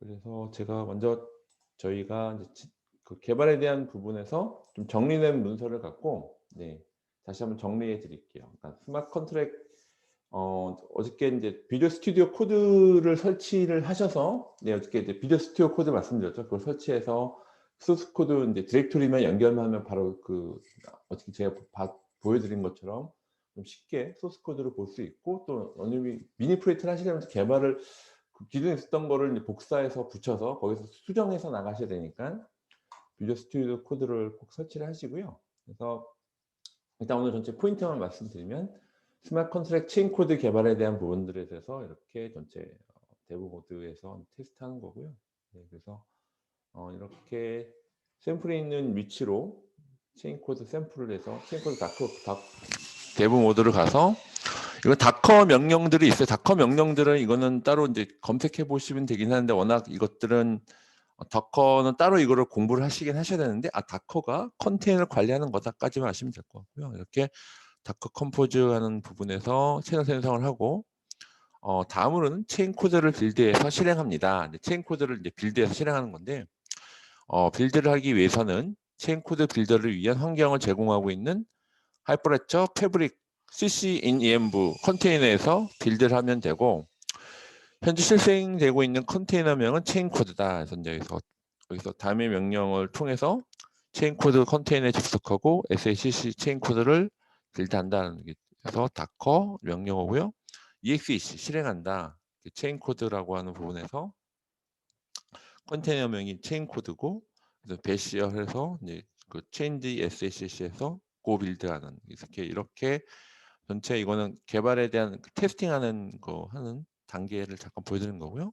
그래서 제가 먼저 저희가 이제 그 개발에 대한 부분에서 좀 정리된 문서를 갖고 다시 한번 정리해 드릴게요. 그러니까 스마트 컨트랙 어저께 인제 비디오 스튜디오 코드를 설치를 하셔서 어저께 이제 비디오 스튜디오 코드 말씀드렸죠. 그걸 설치해서 소스 코드 인제 디렉토리만 연결만 하면 바로 어저께 제가 보여 드린 것처럼 좀 쉽게 소스 코드를 볼 수 있고, 또 어느 미니 프로젝트를 하시려면 개발을 기존에 있었던 거를 이제 복사해서 붙여서 거기서 수정해서 나가셔야 되니까 비주얼 스튜디오 코드를 꼭 설치를 하시고요. 그래서 일단 오늘 전체 포인트만 말씀드리면 스마트 컨트랙 체인 코드 개발에 대한 부분들에 대해서 이렇게 전체 데브 모드에서 테스트하는 거고요. 그래서 이렇게 샘플이 있는 위치로 체인 코드 샘플을 해서 체인 코드 데브 모드를 가서, 이거 다커 명령들이 있어요. 다커 명령들은 이거는 따로 이제 검색해 보시면 되긴 하는데, 워낙 이것들은 다커는 따로 이거를 공부를 하셔야 되는데, 다커가 컨테이너를 관리하는 거다까지만 아시면 될 것 같고요. 이렇게 다커 컴포즈 하는 부분에서 채널 생성을 하고, 다음으로는 체인 코드를 빌드해서 실행합니다. 체인 코드를 이제 빌드해서 실행하는 건데, 빌드를 하기 위해서는 체인 코드 빌더를 위한 환경을 제공하고 있는 하이퍼레처 패브릭 CC in env 컨테이너에서 빌드를 하면 되고, 현재 실행되고 있는 컨테이너명은 체인 코드다. 그래서 여기서 다음의 명령을 통해서 체인 코드 컨테이너에 접속하고 SACC 체인 코드를 빌드한다는 게, 그래서 다커 명령어고요. EXEC 실행한다. 체인 코드라고 하는 부분에서 컨테이너명이 체인 코드고, 그래서 배시어 해서 이제 그 체인지 SACC에서 고 빌드하는, 이렇게 전체 이거는 개발에 대한 테스팅하는 거 하는 단계를 잠깐 보여드리는 거고요.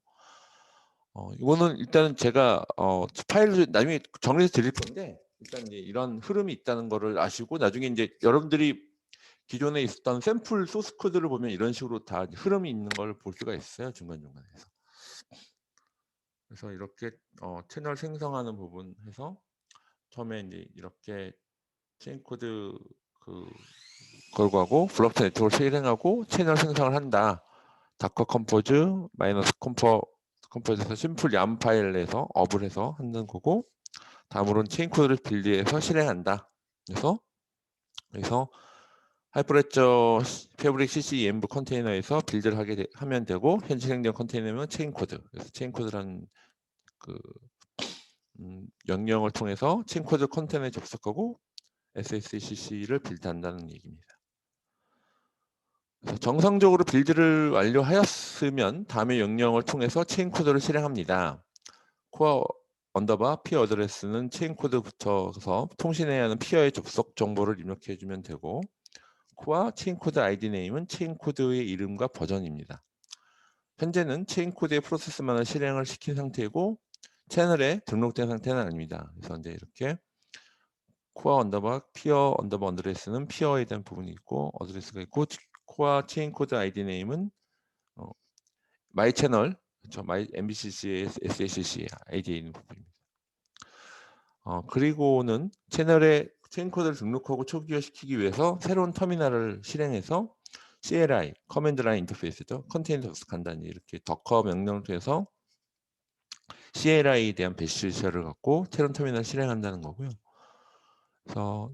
이거는 일단은 제가 파일을 나중에 정리해서 드릴 건데, 일단 이제 이런 흐름이 있다는 거를 아시고, 나중에 이제 여러분들이 기존에 있었던 샘플 소스 코드를 보면 이런 식으로 다 흐름이 있는 걸 볼 수가 있어요, 중간중간에서. 그래서 이렇게 채널 생성하는 부분 해서 처음에 이제 이렇게 체인 코드 걸고 블록체 네트워크를 실행하고 채널 생성을 한다. 다커 컴포즈 마이너스 컴포즈에서 심플 얌 파일 내서 업을 해서 하는 거고, 다음으로는 체인 코드를 빌드해서 실행한다. 그래서 하이퍼레처 패브릭 CC env 컨테이너에서 빌드를 하면 되고, 현재 실행된 컨테이너면 체인 코드. 그래서 체인 코드라는 명령을 통해서 체인 코드 컨테이너에 접속하고 SACC를 빌드한다는 얘기입니다. 정상적으로 빌드를 완료하였으면 다음의 명령을 통해서 체인 코드를 실행합니다. 코어 언더바 피어 어드레스는 체인 코드 붙여서 통신해야 하는 피어의 접속 정보를 입력해 주면 되고, 코어 체인 코드 아이디 네임은 체인 코드의 이름과 버전입니다. 현재는 체인 코드의 프로세스만을 실행을 시킨 상태이고 채널에 등록된 상태는 아닙니다. 그래서 이제 이렇게 코어 언더바 피어 언더바 어드레스는 피어에 대한 부분이 있고 어드레스가 있고, 코어 체인 코드 아이디 네임은 마이 채널, 그렇죠, 마이 MBCC의 SACC 아이디에 있는 부분입니다. 그리고는 채널에 체인 코드를 등록하고 초기화시키기 위해서 새로운 터미널을 실행해서 CLI 커맨드 라인 인터페이스죠, 컨테이너 접속한다니, 이렇게 더커 명령을 통해서 CLI에 대한 배시를 갖고 새로운 터미널을 실행한다는 거고요. 그래서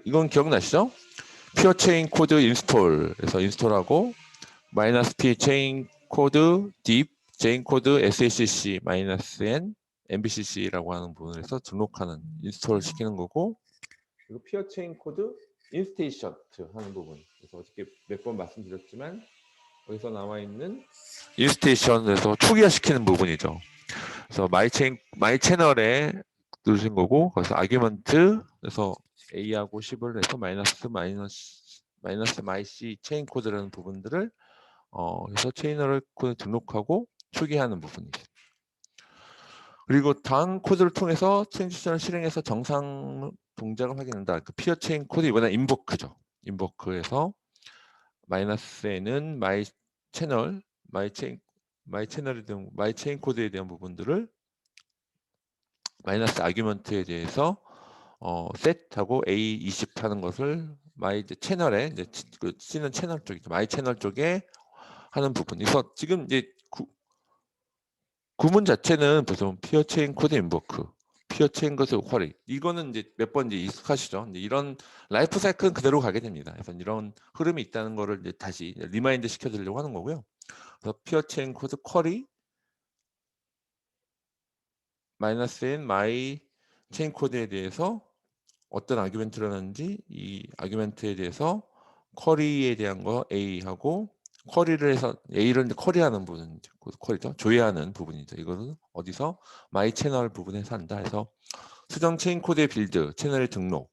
이건 기억나시죠? 퓨어 체인 코드 인스톨에서 인스톨하고 마이너스 P 체인 코드 딥 체인 코드 SACC 마이너스 N MBCC라고 하는 부분에서 등록하는 인스톨 시키는 거고, 그리고 퓨어 체인 코드 인스테이션 하는 부분. 그래서 어저께 몇 번 말씀드렸지만 여기서 나와 있는 인스테이션에서 초기화 시키는 부분이죠. 그래서 마이 채널에 누르신 거고, 거기서 아규먼트에서 A하고 10을 해서 마이너스 마이 C 체인 코드라는 부분들을 그래서 체인을 등록하고 초기화하는 부분이죠. 그리고 다음 코드를 통해서 트랜지션을 실행해서 정상 동작을 확인한다. 그 피어 체인 코드, 이번엔 인보크죠. 인보크에서 마이너스 N은 마이 채널, 마이 채널에 대한 마이 체인 코드에 대한 부분들을 마이너스 아규먼트에 대해서 셋하고 A20 하는 것을 마이 채널에 이제 C는 채널 쪽이죠. 마이 채널 쪽에 하는 부분. 그래서 지금 이제 구문 자체는 보통 피어 체인 코드 인보크, 피어 체인 코드 쿼리, 이거는 이제 몇 번 이제 익숙하시죠. 이제 이런 라이프 사이클은 그대로 가게 됩니다. 그래서 이런 흐름이 있다는 거를 이제 다시 리마인드 시켜드리려고 하는 거고요. 그래서 피어 체인 코드 쿼리 마이너스 n 마이 체인 코드에 대해서 어떤 아규멘트를 하는지 이 아규멘트에 대해서 쿼리에 대한 거 A하고 쿼리를 해서 A를 쿼리하는 부분 쿼리죠. 조회하는 부분이죠. 이거는 어디서 마이 채널 부분에서 한다 해서 수정 체인 코드의 빌드, 채널의 등록,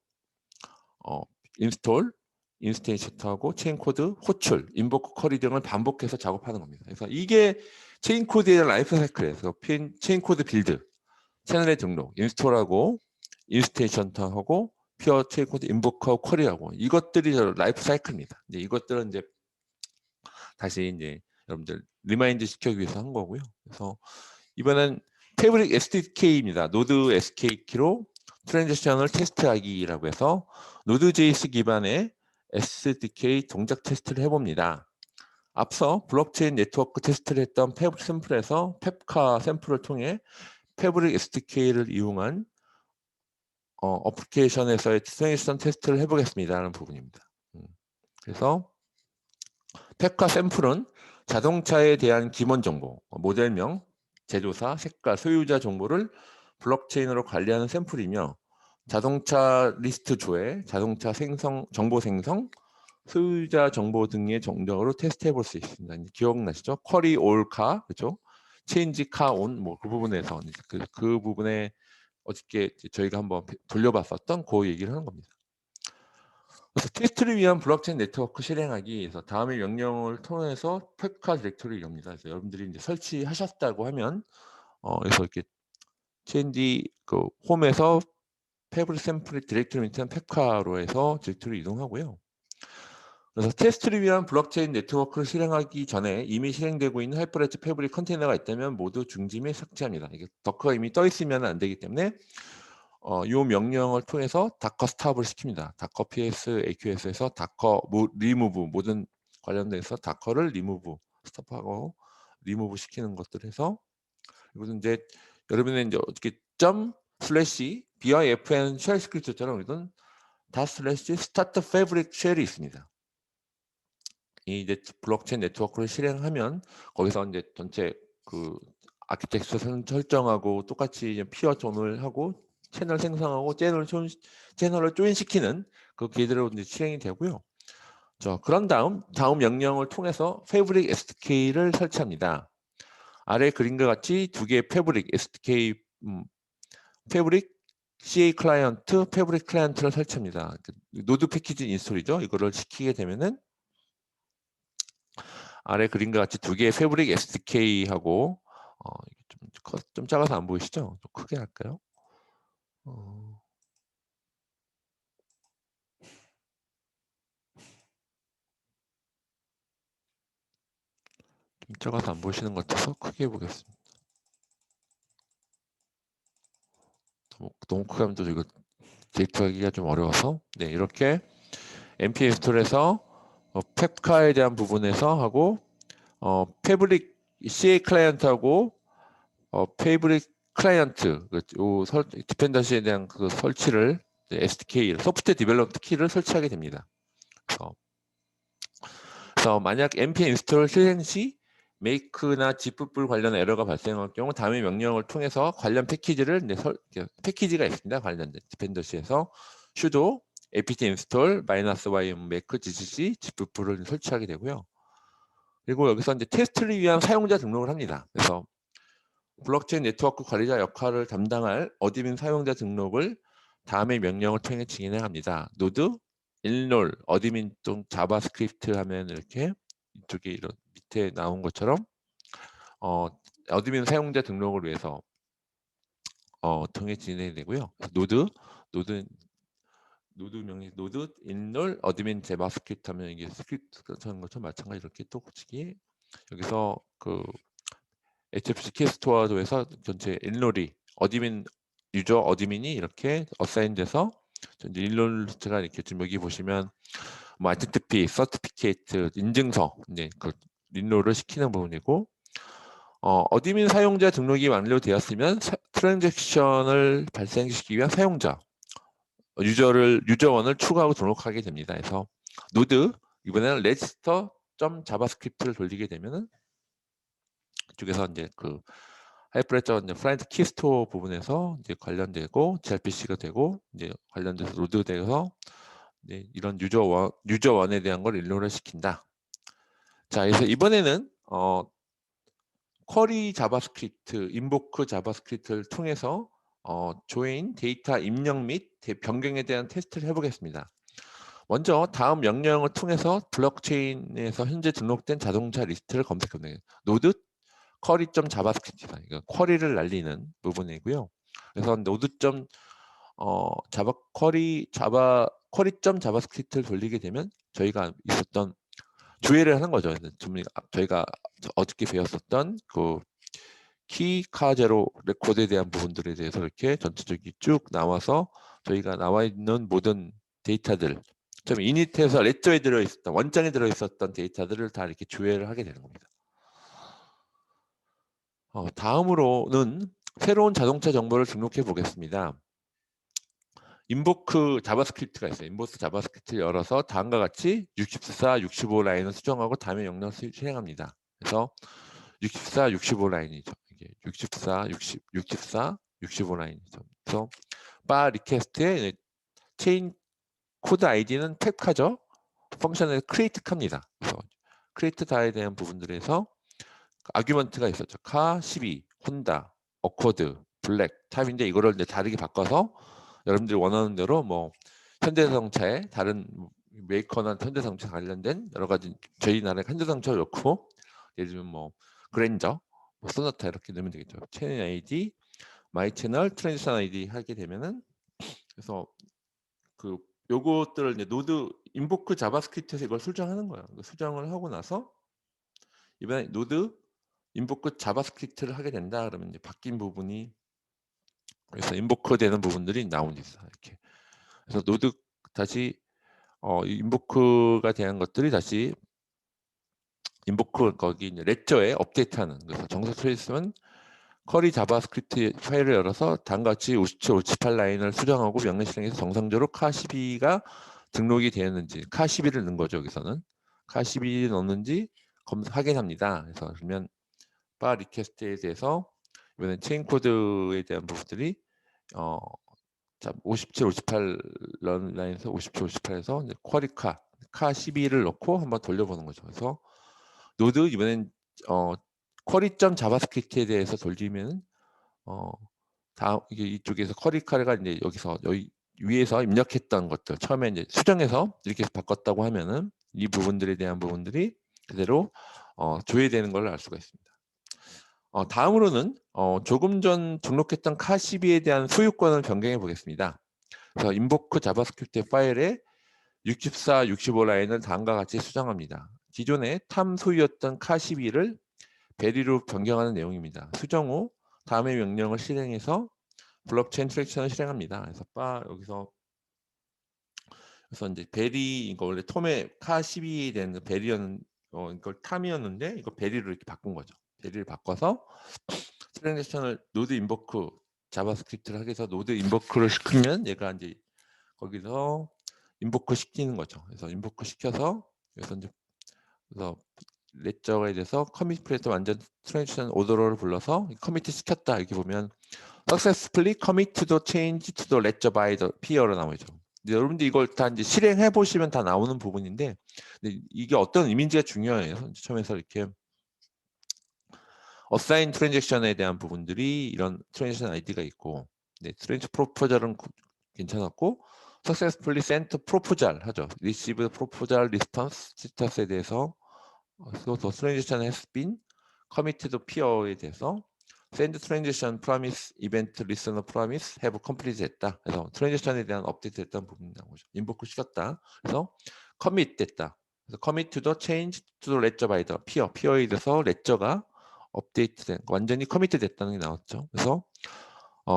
인스톨, 인스테이션하고 체인 코드 호출, 인보크 쿼리 등을 반복해서 작업하는 겁니다. 그래서 이게 체인 코드의 라이프 사이클에서 체인 코드 빌드, 채널의 등록, 인스톨하고 인스테이션하고 피어 체인 코드 인보크하고 쿼리하고 이것들이 라이프 사이클입니다. 이제 이것들은 이제 다시 이제 여러분들 리마인드 시키기 위해서 한 거고요. 그래서 이번엔 패브릭 SDK입니다. 노드 SK키로 트랜지션을 테스트하기라고 해서 노드.js 기반의 SDK 동작 테스트를 해봅니다. 앞서 블록체인 네트워크 테스트를 했던 패브릭 샘플에서 펩카 샘플을 통해 패브릭 SDK를 이용한 어플리케이션에서의 트랜지션 테스트를 해보겠습니다. 라는 부분입니다. 그래서 펩카 샘플은 자동차에 대한 기본 정보, 모델명, 제조사, 색깔, 소유자 정보를 블록체인으로 관리하는 샘플이며 자동차 리스트 조회, 자동차 정보 생성, 소유자 정보 등의 정적으로 테스트해 볼 수 있습니다. 기억나시죠? 쿼리 올 카, 그렇죠? 체인지 카 온, 뭐 그 부분에서 그 부분에 어저께 저희가 한번 돌려봤었던 그 얘기를 하는 겁니다. 그래서 테스트를 위한 블록체인 네트워크 실행하기 위해서 다음의 명령을 통해서 펩카 디렉토리를 엽니다. 그래서 여러분들이 이제 설치하셨다고 하면 그래서 이렇게 체인지 그 홈에서 패브릭 샘플 디렉토리 밑에는 펩카로 해서 디렉토리 이동하고요. 그래서 테스트를 위한 블록체인 네트워크를 실행하기 전에 이미 실행되고 있는 하이퍼레츠 패브릭 컨테이너가 있다면 모두 중지 및 삭제합니다. 이게 도커가 이미 떠 있으면 안 되기 때문에 이 명령을 통해서 다커 스탑을 시킵니다. 다커 ps aqs에서 다커 리무브 모든 관련돼서 다커를 리무브 스탑하고 리무브 시키는 것들 해서 이것은 이제 여러분은 이제 어떻게 점 슬래시 BIFN 쉘 스크립트처럼 이건 다 슬래시 스타트 패브릭 쉘이 있습니다. 이 이제 블록체인 네트워크를 실행하면 거기서 이제 전체 그 아키텍처 설정하고 똑같이 피어 존을 하고 채널 생성하고 채널을 조인시키는 그 기대로 이제 실행이 되고요. 그런 다음 명령을 통해서 패브릭 SDK를 설치합니다. 아래 그림과 같이 두 개의 패브릭 SDK 패브릭 CA 클라이언트, 패브릭 클라이언트를 설치합니다. 노드 패키지 인스톨이죠. 이거를 시키게 되면은 아래 그림과 같이 두 개의 패브릭 SDK하고 좀 작아서 안 보이시죠? 좀 크게 할까요? 좀 작아서 안 보이시는 것 같아서 크게 해보겠습니다. 너무 크게 하면 또 이거 데이터하기가 좀 어려워서 네 이렇게 npm 스토어에서 펩카에 대한 부분에서 하고 패브릭 CA 클라이언트하고 패브릭 클라이언트 디펜던시에 대한 그 설치를 SDK 소프트웨어 디벨롭트 키를 설치하게 됩니다. 그래서 만약 npm 인스톨 실행 시 make나 zip풀 관련 에러가 발생할 경우 다음의 명령을 통해서 관련 패키지를 패키지가 있습니다. 관련 디펜던시에서 sudo apt install -ym make gcc zip풀을 설치하게 되고요. 그리고 여기서 이제 테스트를 위한 사용자 등록을 합니다. 그래서 블록체인 네트워크 관리자 역할을 담당할 어드민 사용자 등록을 다음의 명령을 통해 진행합니다. 노드 install 어드민 좀 자바스크립트 하면 이렇게 이쪽에 이런 밑에 나온 것처럼 어드민 사용자 등록을 위해서 통해 진행이 되고요. 노드 명령 노드 install 어드민 자바스크립트 하면 이게 스크립트 같은 것처럼 마찬가지 이렇게 또 붙이기 여기서 그 HFCK 스토어도에서 전체 인롤이 어드민 유저 어드민이 이렇게 어사인돼서 인롤 제가 이렇게 지금 여기 보시면 뭐 HTTP, 서티피케이트 인증서 이제 그 인롤을 시키는 부분이고 어드민 사용자 등록이 완료되었으면 트랜잭션을 발생시키기 위한 사용자 유저원을 추가하고 등록하게 됩니다. 그래서 노드 이번에는 register.javascript를 돌리게 되면은 이쪽에서 이제 그 하이프레저 프라이트 키스토어 부분에서 이제 관련되고 gRPC가 되고 이제 관련돼서 로드돼서 이제 이런 유저원에 대한 걸 일로를 시킨다. 자, 그래서 이번에는 쿼리 자바스크립트, 인보크 자바스크립트를 통해서 조인 데이터 입력 및 변경에 대한 테스트를 해보겠습니다. 먼저 다음 명령을 통해서 블록체인에서 현재 등록된 자동차 리스트를 검색합니다. 노드 쿼리.javascript, 이거 쿼리를 날리는 부분이고요. 그래서 쿼리.javascript를 돌리게 되면 저희가 있었던 조회를 하는 거죠. 저희가 어저께 배웠었던 그 키카제로 레코드에 대한 부분들에 대해서 이렇게 전체적이 쭉 나와서 저희가 나와 있는 모든 데이터들, 좀 이니트에서 레저에 들어있었던 원장에 들어있었던 데이터들을 다 이렇게 조회를 하게 되는 겁니다. 다음으로는 새로운 자동차 정보를 등록해 보겠습니다. 인보크 자바스크립트가 있어요. 인보크 자바스크립트를 열어서 다음과 같이 64, 65 라인을 수정하고 다음에 명령을 실행합니다. 그래서 64, 65 라인이죠. 이게 64, 65 라인이죠. 그래서 바 리퀘스트의 체인 코드 아이디는 탭카죠. 펑션을 크리에이트합니다. 그래서 크리에이트 다에 대한 부분들에서 아규먼트가 있었죠. 카 12, 혼다, 어코드, 블랙 탑인데 이거를 이제 다르게 바꿔서 여러분들이 원하는 대로 뭐 현대자동차의 다른 메이커나 현대자동차 관련된 여러 가지 저희 나라의 현대자동차를 넣고 예를 들면 뭐 그랜저, 뭐 소나타 이렇게 넣으면 되겠죠. 채널 아이디, 마이 채널, 트랜지션 아이디 하게 되면은 그래서 그 요것들을 이제 노드 인보크 자바스크립트에서 이걸 수정하는 거예요. 수정을 하고 나서 이번에 노드 인보크 자바스크립트를 하게 된다 그러면 이제 바뀐 부분이 그래서 인보크 되는 부분들이 나옵니다. 이렇게. 그래서 노드 다시 인보크가 대한 것들이 다시 인보크 거기 이제 레저에 업데이트하는 그래서 정석 트레이스는 쿼리 자바스크립트 파일을 열어서 다음과 같이 57, 58 라인을 수정하고 명령 실행해서 정상적으로 카12가 등록이 되었는지 카12를 넣은 거죠. 여기서는 카12 넣었는지 확인합니다. 그래서 그러면 바 리퀘스트에 대해서 이번엔 체인 코드에 대한 부분들이 57, 58 라인에서 57, 58에서 이제 쿼리카 카12를 넣고 한번 돌려보는 거죠. 그래서 노드 이번엔 쿼리.javascript에 대해서 돌리면 다음 이쪽에서 쿼리카가 이제 여기서 여기 위에서 입력했던 것들 처음에 이제 수정해서 이렇게 바꿨다고 하면은 이 부분들에 대한 부분들이 그대로 조회되는 걸 알 수가 있습니다. 다음으로는 조금 전 등록했던 카12에 대한 소유권을 변경해 보겠습니다. 그래서 인보크 자바스크립트 파일에 64, 65 라인을 다음과 같이 수정합니다. 기존에 탐 소유였던 카12를 베리로 변경하는 내용입니다. 수정 후 다음의 명령을 실행해서 블록체인 트랙션을 실행합니다. 그래서 여기서 이제 베리 이거 원래 톰의 카12에 대한 베리였는 이걸 탐이었는데 이거 베리로 이렇게 바꾼 거죠. 베리를 바꿔서 트랜잭션을 노드 인보크 자바스크립트를 하게 해서 노드 인보크를 시키면 얘가 이제 거기서 인보크 시키는 거죠. 그래서 인보크 시켜서 그래서 이제 레저에 대해서 커밋 프레터 완전 트랜지션 오더러를 불러서 커미트 시켰다 이렇게 보면 successfully commit to the change to the ledger by the peer로 나오죠. 여러분들 이걸 다 이제 실행해 보시면 다 나오는 부분인데 이게 어떤 의미인지가 중요해요. 처음에서 이렇게 assign transaction에 대한 부분들이 이런 transaction ID가 있고 트랜스 프로포절은 괜찮았고 successfully sent proposal 하죠. receive proposal response status에 대해서 the transaction has been committed peer에 대해서 send transaction promise event listener promise have completed 됐다. 그래서 transition에 대한 업데이트 됐다는 부분이 나오죠. 인보크 시켰다. 그래서 commit 됐다. 그래서 commit to the change to the ledger by the peer에 대해서 ledger가 업데이트 된 완전히 커미트 됐다는 게 나왔죠. 그래서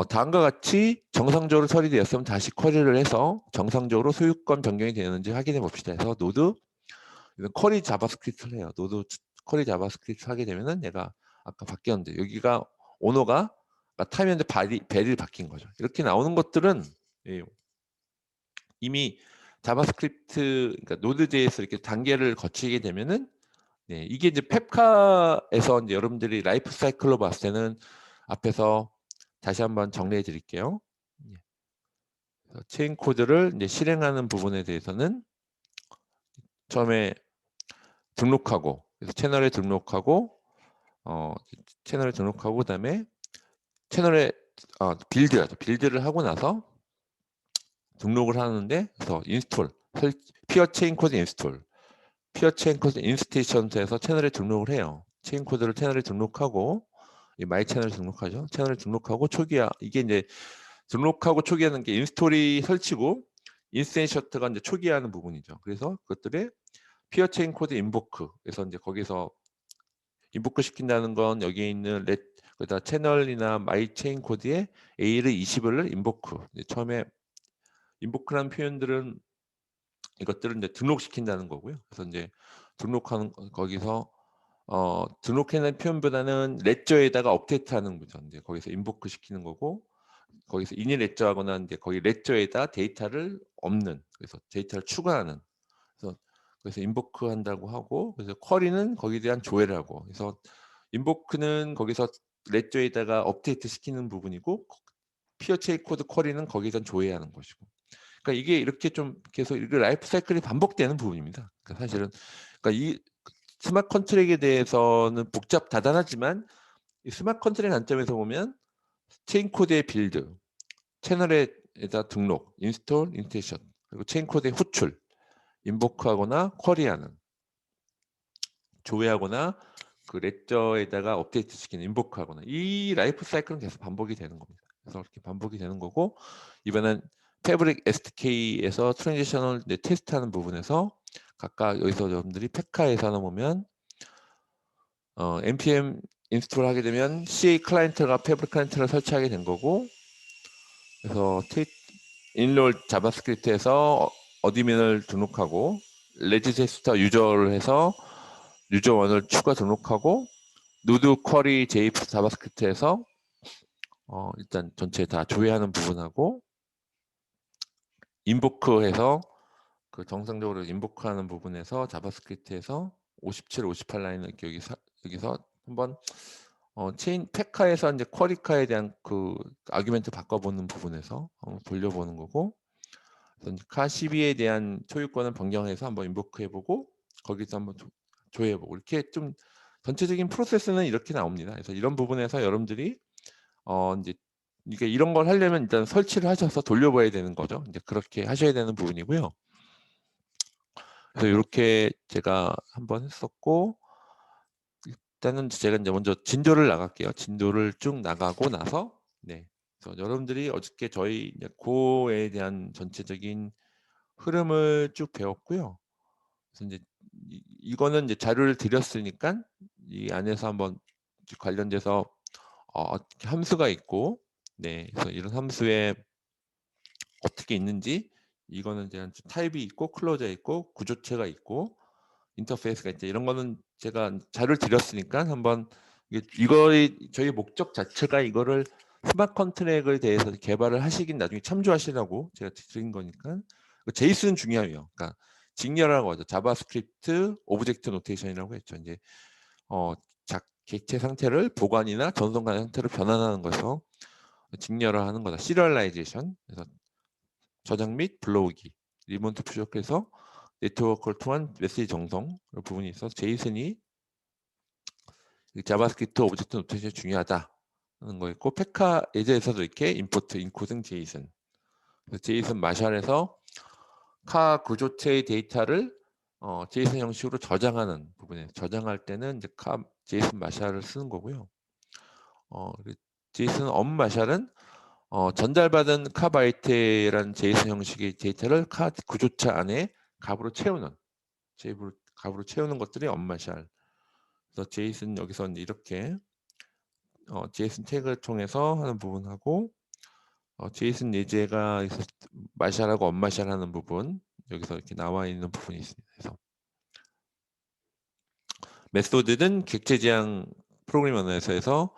다음과 같이 정상적으로 처리되었으면 다시 쿼리를 해서 정상적으로 소유권 변경이 되는지 확인해 봅시다. 그래서 노드 쿼리 자바스크립트를 해요. 노드 쿼리 자바스크립트 하게 되면은 얘가 아까 바뀌었는데 여기가 오너가 타임인데 벨이 바뀐 거죠. 이렇게 나오는 것들은 예, 이미 자바스크립트, 그러니까 노드.js에서 이렇게 단계를 거치게 되면은 네, 이게 이제 펩카에서 이제 여러분들이 라이프 사이클로 봤을 때는 앞에서 다시 한번 정리해 드릴게요. 체인 코드를 이제 실행하는 부분에 대해서는 처음에 등록하고, 그래서 채널에 등록하고, 그다음에 채널에 빌드하죠. 빌드를 하고 나서 등록을 하는데, 그래서 인스톨, 피어 체인 코드 인스톨, 피어 체인 코드 인스테이션에서 채널에 등록을 해요. 체인 코드를 채널에 등록하고, 이 마이 채널 등록하죠. 채널을 등록하고 초기화, 이게 이제 등록하고 초기화하는 게 인스톨이 설치고 인스텐셔트가 이제 초기화하는 부분이죠. 그래서 그것들의 피어 체인 코드 인보크, 그래서 이제 거기서 인보크 시킨다는 건 여기에 있는 그다 채널이나 마이 체인 코드에 A를 20을 인보크. 처음에 인보크라는 표현들은 이것들을 이제 등록시킨다는 거고요. 그래서 이제 등록하는 거기서 등록해놓은 표현보다는 레저에다가 업데이트하는 거죠. 이제 거기서 인보크 시키는 거고, 거기서 이니 레저하거나 이제 거기 레저에다 데이터를 없는, 그래서 데이터를 추가하는, 그래서 인보크 한다고 하고, 그래서 쿼리는 거기에 대한 조회를 하고, 그래서 인보크는 거기서 레저에다가 업데이트 시키는 부분이고, 피어 체인 코드 쿼리는 거기에 대한 조회하는 것이고. 그러니까 이게 이렇게 좀 계속 이게 라이프 사이클이 반복되는 부분입니다. 그러니까 사실은 그러니까 이 스마트 컨트랙에 대해서는 다단하지만 이 스마트 컨트랙 관점에서 보면 체인 코드의 빌드, 채널에다 등록, 인스톨, 인테이션, 그리고 체인 코드의 호출, 인보크하거나 쿼리하는, 조회하거나 그 레저에다가 업데이트 시키는, 인보크하거나, 이 라이프 사이클은 계속 반복이 되는 겁니다. 그래서 이렇게 반복이 되는 거고, 이번엔 패브릭 SDK에서 트랜지셔널 테스트하는 부분에서 각각 여기서 여러분들이 페카에서 하나 보면 npm 인스톨 하게 되면 CA 클라이언트가 패브릭 클라이언트를 설치하게 된 거고, 그래서 인롤 자바스크립트에서 어드민을 등록하고, 레지스터 유저를 해서 유저 1을 추가 등록하고, 누드 쿼리 JS 자바스크립트에서 일단 전체 다 조회하는 부분하고, 인보크해서 그 정상적으로 인보크하는 부분에서 자바스크립트에서 57, 58 라인을 이렇게 여기서 한번 체인 페카에서 이제 쿼리카에 대한 그 아규멘트 바꿔보는 부분에서 돌려보는 거고, 그래서 카 12에 대한 소유권을 변경해서 한번 인보크해보고, 거기서 한번 조회해보고, 이렇게 좀 전체적인 프로세스는 이렇게 나옵니다. 그래서 이런 부분에서 여러분들이 이제 이게 이런 걸 하려면 일단 설치를 하셔서 돌려봐야 되는 거죠. 이제 그렇게 하셔야 되는 부분이고요. 그래서 이렇게 제가 한번 했었고, 일단은 제가 이제 먼저 진도를 나갈게요. 진도를 쭉 나가고 나서, 네. 그래서 여러분들이 어저께 저희 이제 고에 대한 전체적인 흐름을 쭉 배웠고요. 그래서 이제 이거는 이제 자료를 드렸으니까 이 안에서 한번 관련돼서 함수가 있고, 네. 그래서 이런 함수에 어떻게 있는지, 이거는 대한 타입이 있고 클로저 있고 구조체가 있고 인터페이스가 있죠. 이런 거는 제가 자료를 드렸으니까 한번 이거의 저희 목적 자체가 이거를 스마트 컨트랙에 대해서 개발을 하시긴 나중에 참조하시라고 제가 드린 거니까. 제이스는 중요해요. 그러니까 직렬이라고 하죠. 자바스크립트 오브젝트 노테이션이라고 했죠. 이제 객체 상태를 보관이나 전송관 상태로 변환하는 것에서 직렬화하는 거다. 시리얼라이제이션. 그래서 저장 및 불러오기, 리모트 부족해서 네트워크를 통한 메시지 정성 부분이 있어서 제이슨이 자바스크립트 오브젝트 노테이션이 중요하다는 거였고, 페카 예제에서도 이렇게 임포트, 인코딩 제이슨, 제이슨 마샬에서 카 구조체의 데이터를 제이슨 형식으로 저장하는 부분에 저장할 때는 이제 제이슨 마샬을 쓰는 거고요. 제이슨 업마샬은 전달받은 카바이트라는 제이슨 형식의 데이터를 카 구조체 안에 값으로 채우는 것들이 업마샬. 그래서 제이슨 여기서 이렇게 제이슨 태그를 통해서 하는 부분하고, 제이슨 예제가 마샬하고 업마샬 하는 부분, 여기서 이렇게 나와 있는 부분이 있습니다. 그래서 메소드는 객체 지향 프로그래밍 언어에서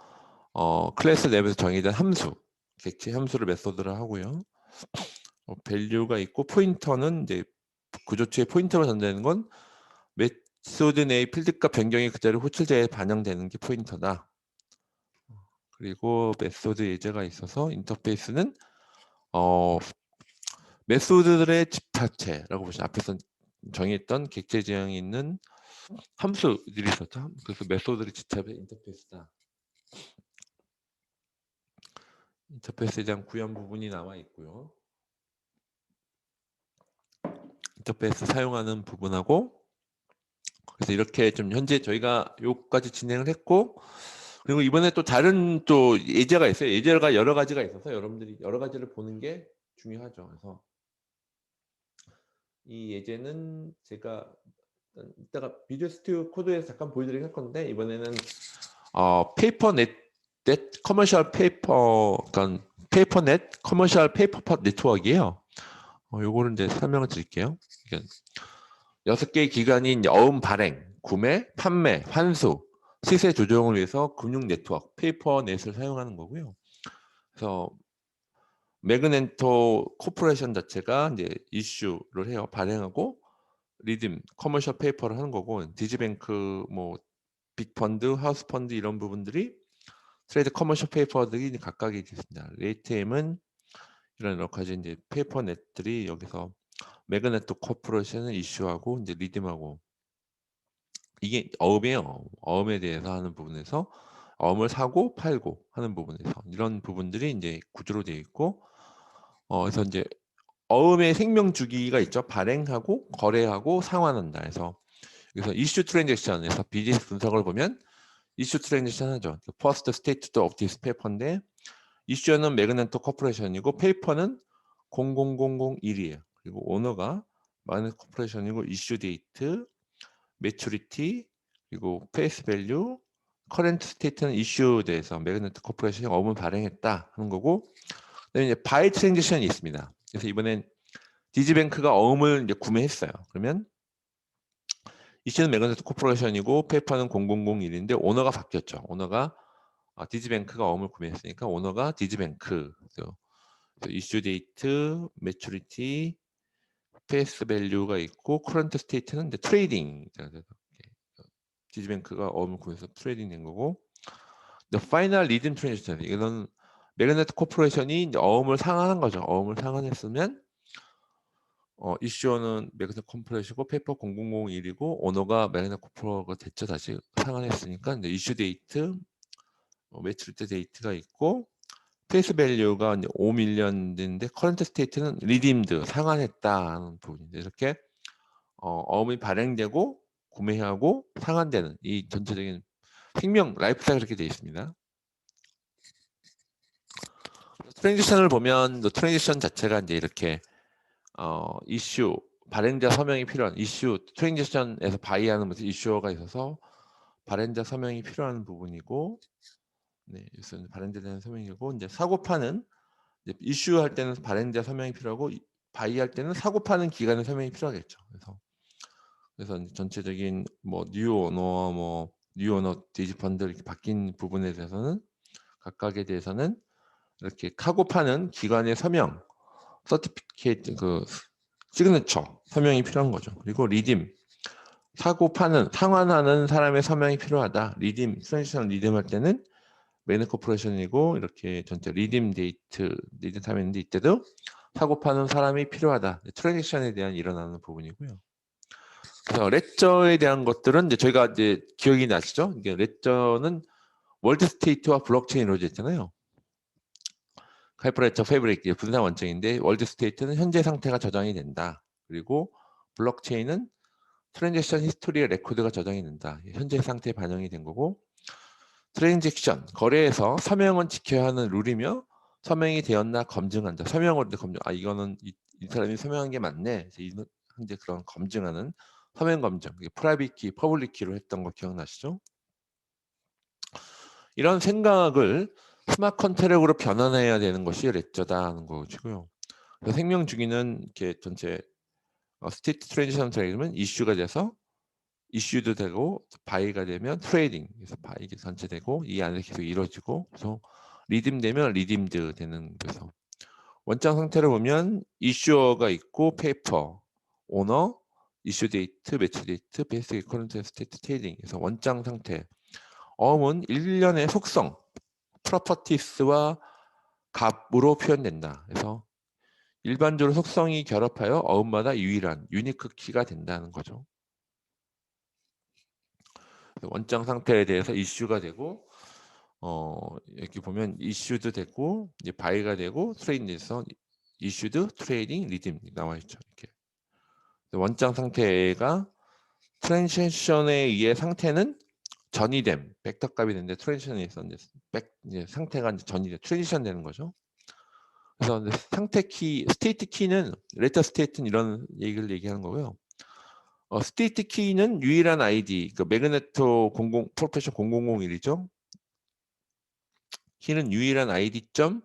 클래스 랩에서 정의된 함수, 객체 함수를 메소드를 하고요. 밸류가 있고 포인터는 이제 구조체의 포인터로 전달되는 건 메소드 내의 필드값 변경이 그대로 호출자에 반영되는 게 포인터다. 그리고 메소드 예제가 있어서 인터페이스는 메소드들의 집합체라고 보시면 앞에서 정의했던 객체 지형이 있는 함수들이 있었죠. 그래서 메소드의 집합의 인터페이스다. 인터페이스에 대한 구현 부분이 남아 있고요. 인터페이스 사용하는 부분하고 그래서 이렇게 좀 현재 저희가 요까지 진행을 했고 그리고 이번에 또 다른 또 예제가 있어요. 예제가 여러 가지가 있어서 여러분들이 여러 가지를 보는 게 중요하죠. 그래서 이 예제는 제가 이따가 비주얼 스튜디오 코드에서 잠깐 보여드리긴 할 건데 이번에는 페이퍼넷 커머셜 페이퍼 그러니까 페이퍼넷 커머셜 페이퍼팟 네트워크이에요. 요거를 이제 설명을 드릴게요. 그러니까 6개의 기관이 이제 어음 발행, 구매, 판매, 환수, 시세 조정을 위해서 금융 네트워크, 페이퍼넷을 사용하는 거고요. 그래서 매그넨토 코퍼레이션 자체가 이제 이슈를 해요. 발행하고 리듬, 커머셜 페이퍼를 하는 거고 디지뱅크, 뭐 빅펀드, 하우스펀드 이런 부분들이 트레이드 커머셜 페이퍼들이 각각이 있습니다. 레이트엠은 이런 여러 가지 이제 페이퍼넷들이 여기서 매그네토 코퍼레이션을 이슈하고 이제 리듬하고 이게 어음이에요. 어음에 대해서 하는 부분에서 어음을 사고 팔고 하는 부분에서 이런 부분들이 이제 구조로 되어 있고 그래서 이제 어음의 생명 주기가 있죠. 발행하고 거래하고 상환한다 해서 그래서 이슈 트랜잭션에서 비즈니스 분석을 보면 이슈 트랜잭션 하죠. 퍼스트 스테이트 오브 디스 페이퍼인데 이슈는 매그넨토 코퍼레이션이고 페이퍼는 00001이에요. 그리고 오너가 마그넨토 코퍼레이션이고 이슈 데이트, 매추리티, 그리고 페이스 밸류, 커런트 스테이트는 이슈에 대해서 매그네토 코퍼레이션이 어음을 발행했다 하는 거고 그다음에 이제 바이 트랜잭션이 있습니다. 그래서 이번엔 디지뱅크가 어음을 이제 구매했어요. 그러면 이슈는 매그네토 코퍼레이션이고 페이퍼는 0001인데 오너가 바뀌었죠. 오너가 디지뱅크가 어음을 구매했으니까 오너가 디지뱅크. 그래서 이슈 데이트, 매추리티, 페이스 밸류가 있고 커런트 스테이트는 이제 트레이딩. 디지뱅크가 어음을 구매해서 트레이딩 된 거고 The final redeem transaction 이거는 매그네토 코퍼레이션이 이제 어음을 상환한 거죠. 어음을 상환했으면 이슈어는 매그네토 코퍼레이션이고 페이퍼 0001이고 오너가 매그네토 코퍼가 됐죠. 다시 상환했으니까 이제 이슈 데이트, 매추리티 데이트가 있고 페이스 밸류가 이제 5밀리언인데 커런트 스테이트는 리딤드 상환했다는 부분인데 이렇게 어음이 발행되고 구매하고 상환되는 이 전체적인 생명 라이프가 그렇게 되어 있습니다. 트랜지션을 보면 트랜지션 자체가 이제 이렇게 이슈 발행자 서명이 필요한 이슈 트랜지션에서 바이하는 무슨 이슈어가 있어서 발행자 서명이 필요한 부분이고 네, 그래서 발행자에 대한 서명이고 이제 사고 파는 이제 이슈할 때는 발행자 서명이 필요하고 바이할 때는 사고 파는 기관의 서명이 필요하겠죠. 그래서 이제 전체적인 뭐 뉴 오너 디지펀드 이렇게 바뀐 부분에 대해서는 각각에 대해서는 이렇게 카고 파는 기관의 서명, 서티피케이트 그 시그니처 서명이 필요한 거죠. 그리고 리딤 사고 파는 상환하는 사람의 서명이 필요하다. 리딤 트랜지션 리딤 할 때는 매너 코퍼레이션이고 이렇게 전체 리딤 데이트 리딤 타임인데 이때도 사고 파는 사람이 필요하다. 트랜지션에 대한 일어나는 부분이고요. 그래서 레저에 대한 것들은 이제 저희가 이제 기억이 나시죠? 이게 레저는 월드 스테이트와 블록체인으로 이루어져 있잖아요. 하이퍼레저 패브릭 분산 원칙인데 월드 스테이트는 현재 상태가 저장이 된다. 그리고 블록체인은 트랜잭션 히스토리의 레코드가 저장이 된다. 현재 상태에 반영이 된 거고 트랜잭션 거래에서 서명은 지켜야 하는 룰이며 서명이 되었나 검증한다. 서명으로 검증. 이거는 이 사람이 서명한 게 맞네. 현재 그런 검증하는 서명 검증. 프라이빗 키, 퍼블릭 키로 했던 거 기억나시죠? 이런 생각을 스마트 컨트랙으로 변환해야 되는 것이 레저다는 것이고요. 생명 주기는 이렇게 전체 스테이트 트랜지션 트레이드면 이슈가 돼서 이슈도 되고 바이가 되면 트레이딩, 그래서 바이 전체 되고 이 안에서 계속 이루어지고, 그래서 리딤 되면 리딤드 되는. 그래서 원장 상태를 보면 이슈어가 있고 페이퍼, 오너, 이슈 데이트, 매치 데이트, 베이스ik 커런트 스테이트, 트레이딩. 그래서 원장 상태. 어음은 일련의 속성, 프로퍼티스와 값으로 표현된다. 그래서 일반적으로 속성이 결합하여 어음마다 유일한 유니크 키가 된다는 거죠. 원장 상태에 대해서 이슈가 되고, 여기 보면 이슈도 되고 이제 바이가 되고 트레이딩에서 이슈드, 트레이딩, 리딤 나와 있죠. 이렇게 원장 상태가 트랜지션에 의해 상태는 전이됨, 벡터 값이 되는데 트랜지션에서 이제 상태가 이제 전이 돼 트랜지션 되는 거죠. 그래서 상태 키, 스테이트 키는 레터 스테이트는 이런 얘기를 얘기하는 거고요. 스테이트 키는 유일한 아이디, 그 매그네토 00 프로페셔 0001이죠. 키는 유일한 아이디 점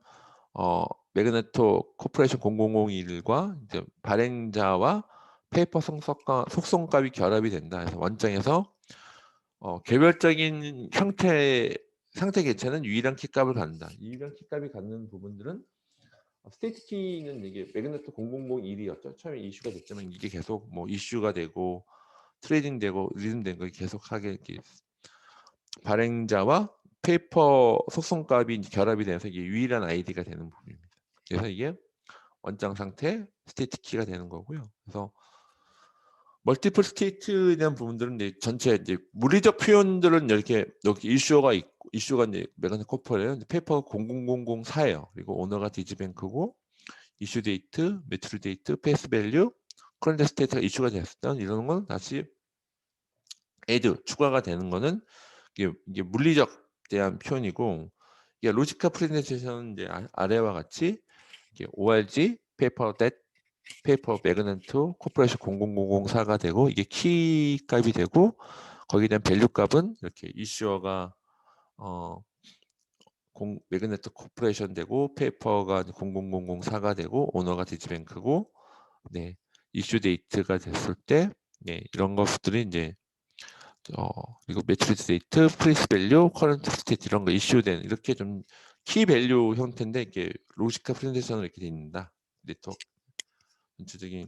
매그네토 코퍼레이션 0001과 이제 발행자와 페이퍼 속성값이 결합이 된다. 해서 원장에서 개별적인 상태 개체는 유일한 키값을 갖는다. 유일한 키값이 갖는 부분들은 스테이트 키는 이게 매그네토 0001이었죠. 처음에 이슈가 됐지만 이게 계속 뭐 이슈가 되고 트레이딩 되고 리듬 된 거 계속하게 이렇게 발행자와 페이퍼 속성값이 결합이 돼서 이게 유일한 아이디가 되는 부분입니다. 그래서 이게 원장 상태 스테이트 키가 되는 거고요. 그래서 멀티플 스테이트에 대한 부분들은 이제 전체 이제 물리적 표현들은 이렇게 여기 이슈가 있고, 이슈가 이제 메가네 코퍼예요. 페이퍼가 00004예요. 그리고 오너가 디지뱅크고, 이슈 데이트, 매출 데이트, 페이스 밸류, 커런트 스테이트가 이슈가 됐던 이런 건 다시 애드 추가가 되는 거는 이게 물리적 대한 표현이고, 이게 로지컬 프레젠테이션은 이제 아래와 같이 이게 ORG, 페이퍼 매그네토 코퍼레이션 00004가 되고 이게 키 값이 되고 거기에 대한 밸류 값은 이렇게 이슈어가 매그네토 코퍼레이션 되고 페이퍼가 00004가 되고 오너가 디지뱅크고 네 이슈 데이트가 됐을 때 네, 이런 것들이 이제 그리고 매출리스 데이트, 프리스 밸류, 커런트 스테이트 이런 거 이슈된 이렇게 좀 키 밸류 형태인데 이게 로지컬 프레젠테이션으로 이렇게 돼 있는다. 네트워크 전체적인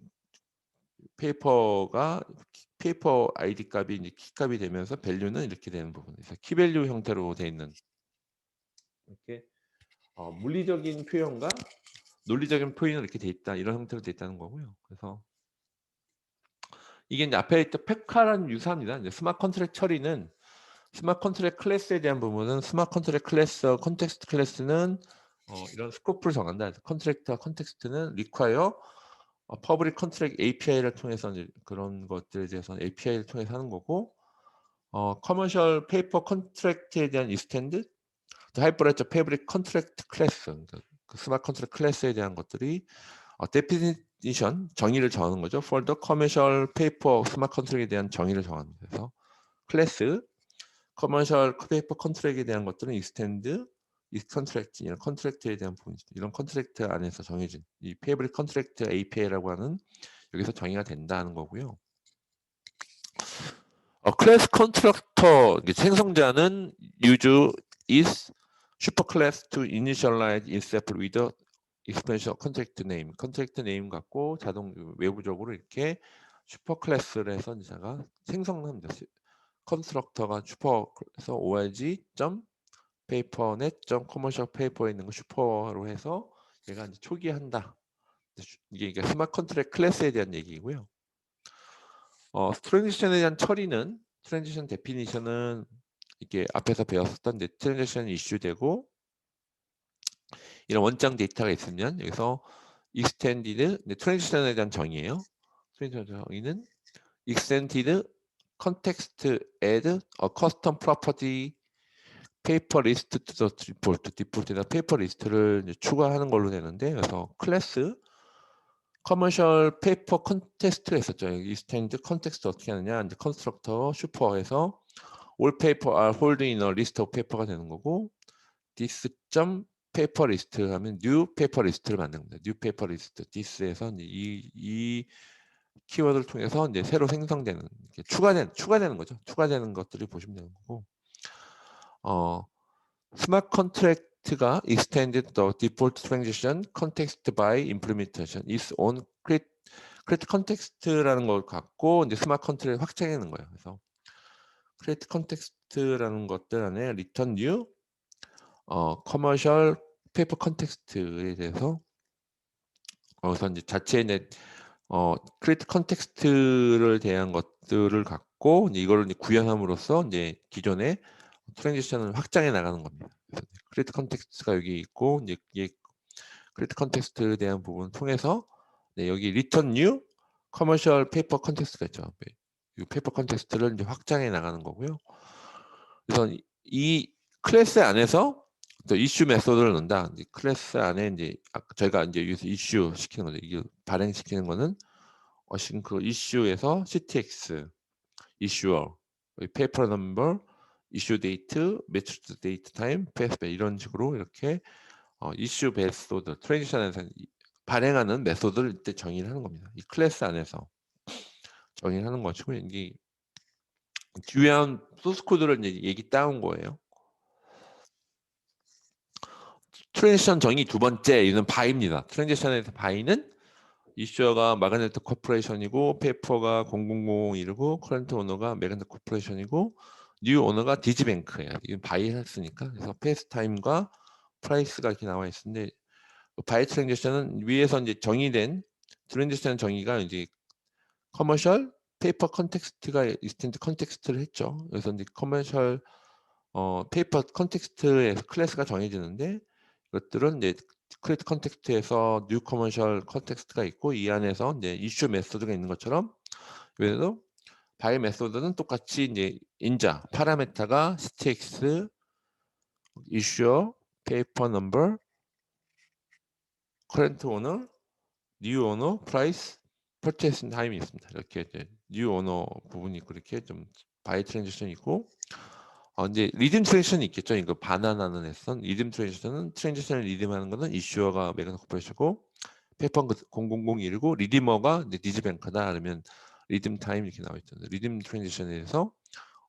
페이퍼 아이디 값이 이제 키 값이 되면서 밸류는 이렇게 되는 부분에서 키 밸류 형태로 되어 있는 이렇게 물리적인 표현과 논리적인 표현이 이렇게 돼 있다 이런 형태로 돼 있다는 거고요. 그래서 이게 이제 앞에 있던 페카라는 유사합니다. 이제 스마트 컨트랙 처리는 스마트 컨트랙 클래스에 대한 부분은 스마트 컨트랙 클래스, 컨텍스트 클래스는 이런 스코프를 정한다. 컨트랙트와 컨텍스트는 require 퍼블릭 컨트랙 API를 통해서 이제 그런 것들에 대해서는 API를 통해서 하는 거고, 커머셜 페이퍼 컨트랙트에 대한 익스텐드, 하이브리드 패브릭 컨트랙트 클래스, 그 스마트 컨트랙 클래스에 대한 것들이 데피니션 정의를 정하는 거죠. For the commercial paper 스마트 컨트랙에 대한 정의를 정하는 거예요. 그래서 클래스, 커머셜 페이퍼 컨트랙에 대한 것들은 익스텐드, 컨트랙트 이런 컨트랙트에 대한 부분 이런 컨트랙트 안에서 정해진 이 페이브릭 컨트랙트 API라고 하는 여기서 정의가 된다는 거고요. 클래스 컨트랙터 생성자는 use is superclass to initialize itself with the expansion contract name. 컨트랙트 네임 갖고 자동 외부적으로 이렇게 슈퍼클래스를 해서 제가 생성합니다. 컨스트럭터가 슈퍼에서 org papernet.commercial paper에 있는 거 슈퍼로 해서 얘가 이제 초기화한다. 이게 스마트 컨트랙 클래스에 대한 얘기고요. 트랜지션에 대한 처리는 트랜지션 데피니션은 이게 앞에서 배웠었던 트랜지션 이슈되고 이런 원장 데이터가 있으면 여기서 extended 트랜지션에 대한 정의예요. 트랜지션 정의는 extended context add a custom property 페이퍼 리스트 투 디폴트나 페이퍼 리스트를 추가하는 걸로 되는데 그래서 클래스 커머셜 페이퍼 컨텍스트가 있었죠. 익스텐드 컨텍스트 어떻게 하느냐 이제 컨스트럭터 슈퍼에서 all paper are holding in a list of paper가 되는 거고 this paper list 하면 new paper list를 만든 겁니다. new paper list this에서 이 키워드를 통해서 이제 새로 생성되는 추가되는 거죠. 추가되는 것들이 보시면 되는 거고. 스마트 컨트랙트가 extended the default transition context by implementation is on create context라는 걸 갖고 이제 스마트 컨트랙트 확장하는 거예요. 그래서 create context라는 것들 안에 return new commercial paper context에 대해서 그래서 이제 자체 이제 create context를 대한 것들을 갖고 이제 이거를 이제 구현함으로써 이제 기존의 트랜지션을 확장해 나가는 겁니다. 그래서 create context가 여기 있고 이제 create context에 대한 부분을 통해서 여기 return new commercial paper context가 있죠. 이 페이퍼 컨텍스트를 이제 확장해 나가는 거고요. 그래서 이 클래스 안에서 또 이슈 메소드를 넣는다. 이제 클래스 안에 이제 저희가 이제 여기서 이슈 시키는 거죠. 이게 발행시키는 거는 그 이슈에서 ctx 이슈어, 페이퍼 넘버, 이슈 데이트, 매치 데이트 타임, 패스백 이런 식으로 이렇게 이슈 메소드, 트랜지션에서 발행하는 메소드를 이때 정의를 하는 겁니다. 이 클래스 안에서 정의를 하는 것이고 이게 주요한 소스 코드를 이제 얘기 따온 거예요. 트랜지션 정의 두 번째 이는 바이입니다. 트랜지션에서 바이는 이슈어가 마그네트 코퍼레이션이고 페이퍼가 0001이고 커런트 오너가 매그네트 코퍼레이션이고 뉴 오너가 디지뱅크예요. 이건 바이 했으니까. 그래서 페이스 타임과 프라이스가 이렇게 나와 있는데 바이 트랜지션은 위에서 이제 정의된 트랜지션 정의가 이제 커머셜 페이퍼 컨텍스트가 익스텐드 컨텍스트를 했죠. 그래서 이제 커머셜 페이퍼 컨텍스트에서 클래스가 정해지는데 이것들은 이제 크리에이트 컨텍스트에서 뉴 커머셜 컨텍스트가 있고 이 안에서 이제 이슈 메소드가 있는 것처럼 그래도 바이 메소드는 똑같이 이제 인자 파라메타가 stx 이슈어 페이퍼 넘버 커런트 오너 뉴 오너 프라이스 퍼체이스 타임이 있습니다. 이렇게 이제 뉴 오너 부분이 있고 이렇게 좀 바이 트랜지션이 있고 이제 리듬 트랜지션이 있겠죠. 이거 바나나는 했던 리듬 트랜지션은 트랜지션을 리듬하는 거는 이슈어가 매그너 코퍼레이션이고 페이퍼 0001이고 리디머가 이제 디지뱅크다. 그러면 리듬 타임 이렇게 나와 있잖아요. 리듬 트랜지션에서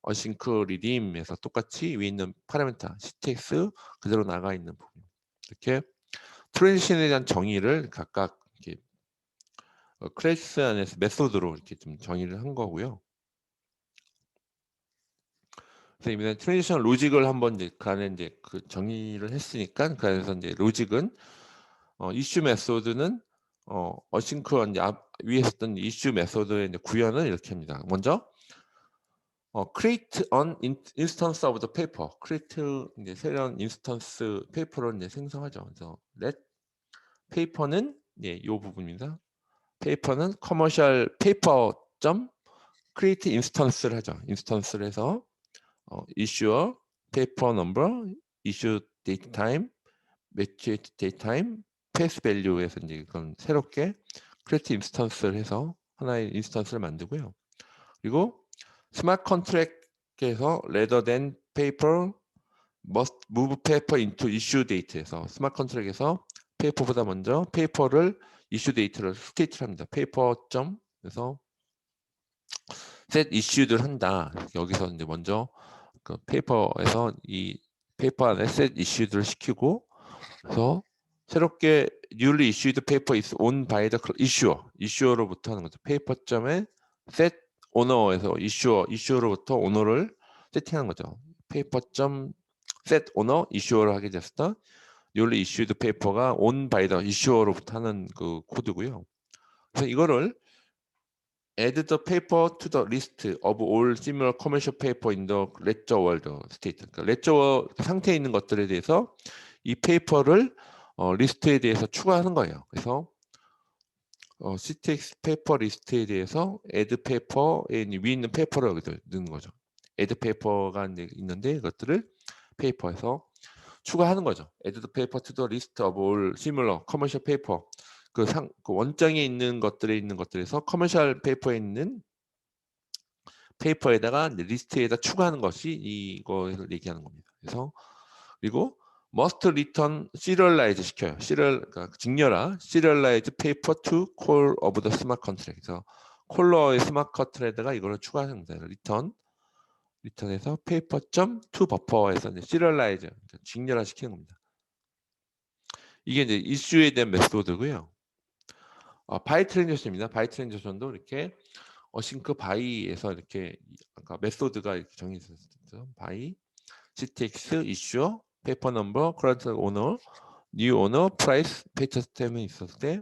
어싱크 리딤에서 똑같이 위에 있는 파라미터 ctx 그대로 나가 있는 부분. 이렇게 트랜지션에 대한 정의를 각각 이렇게 클래스 안에서 메소드로 이렇게 좀 정의를 한 거고요. 그래서 이번에 트랜지션 로직을 한번 이제 그 안에 이제 그 정의를 했으니까 그 안에서 이제 로직은 이슈 메소드는 어싱크 이제 위에 했던 이슈 메소드의 이제 구현을 이렇게 합니다. 먼저 create an instance of the paper. create 이제 새로운 인스턴스 페이퍼를 이제 생성하죠. 그래서 let paper는 이 부분입니다. 페이퍼는 커머셜 페이퍼 점 create instance를 하죠. 인스턴스를 해서 issuer, paper number, issue date time, match date time, pass value에서 이제 이건 새롭게 create instance를 해서 하나의 인스턴스를 만들고요. 그리고 스마트 컨트랙트에서 rather than paper must move paper into issue date에서 스마트 컨트랙트에서 페이퍼보다 먼저 페이퍼를 이슈 데이트를 스테이트를 합니다. 페이퍼 점 그래서 set issue를 한다. 여기서 이제 먼저 그 페이퍼에서 이 페이퍼 안에 set issue를 시키고 그래서 새롭게 newly issued paper is owned by the issuer로부터 하는 거죠. 페이퍼 점에 set owner에서 issuer로부터 owner를 세팅하는 거죠. 페이퍼 점 set owner issuer를 하게 됐을 때 newly issued paper가 owned by the issuer로부터 하는 그 코드고요. 그래서 이거를 add the paper to the list of all similar commercial paper in the ledger world state. 그러니까 ledger 상태에 있는 것들에 대해서 이 페이퍼를 리스트에 대해서 추가하는 거예요. 그래서 ctx 페이퍼 리스트에 대해서 add paper에 위에 있는 페이퍼를 여기다 넣는 거죠. add paper가 있는데 이것들을 페이퍼에서 추가하는 거죠. add the paper to the list of all similar commercial paper. 그 원장에 있는 것들에서 커머셜 페이퍼에 있는 페이퍼에다가 리스트에다 추가하는 것이 이거를 얘기하는 겁니다. 그래서 그리고 must return serialize 시켜요. 그러니까 증여라 serialize paper to core of the smart contract. 그래서 콜러의 스마트 컨트랙가 이거를 추가하는 거예요. 리턴에서 페이퍼 점 투 버퍼에서 이제 시리얼라이즈 직렬화 시키는 겁니다. 이게 이제 이슈에 대한 메소드고요. 바이 트랜지션입니다. 바이 트랜지션도 이렇게 어싱크 바이에서 이렇게 아까 메소드가 이렇게 정해졌죠. 바이 CTX 이슈 페이퍼 넘버 커런트 오너 뉴 오너 프라이스 페이터 스템이 있었을 때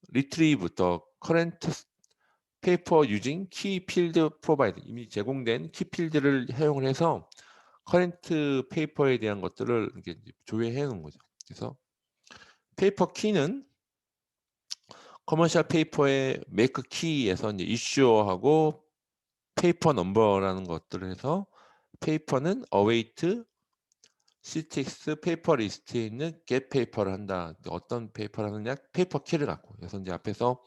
리트리브 더 커런트 페이퍼 유징 키 필드 프로바이드 이미 제공된 키 필드를 사용을 해서 커런트 페이퍼에 대한 것들을 이렇게 조회해 놓은 거죠. 그래서 페이퍼 키는 커머셜 페이퍼의 메이크 키에서 이제 이슈어하고 페이퍼 넘버라는 것들을 해서 페이퍼는 await CTX 페이퍼 리스트에 있는 get 페이퍼를 한다. 어떤 페이퍼를 하느냐? 페이퍼 키를 갖고. 그래서 이제 앞에서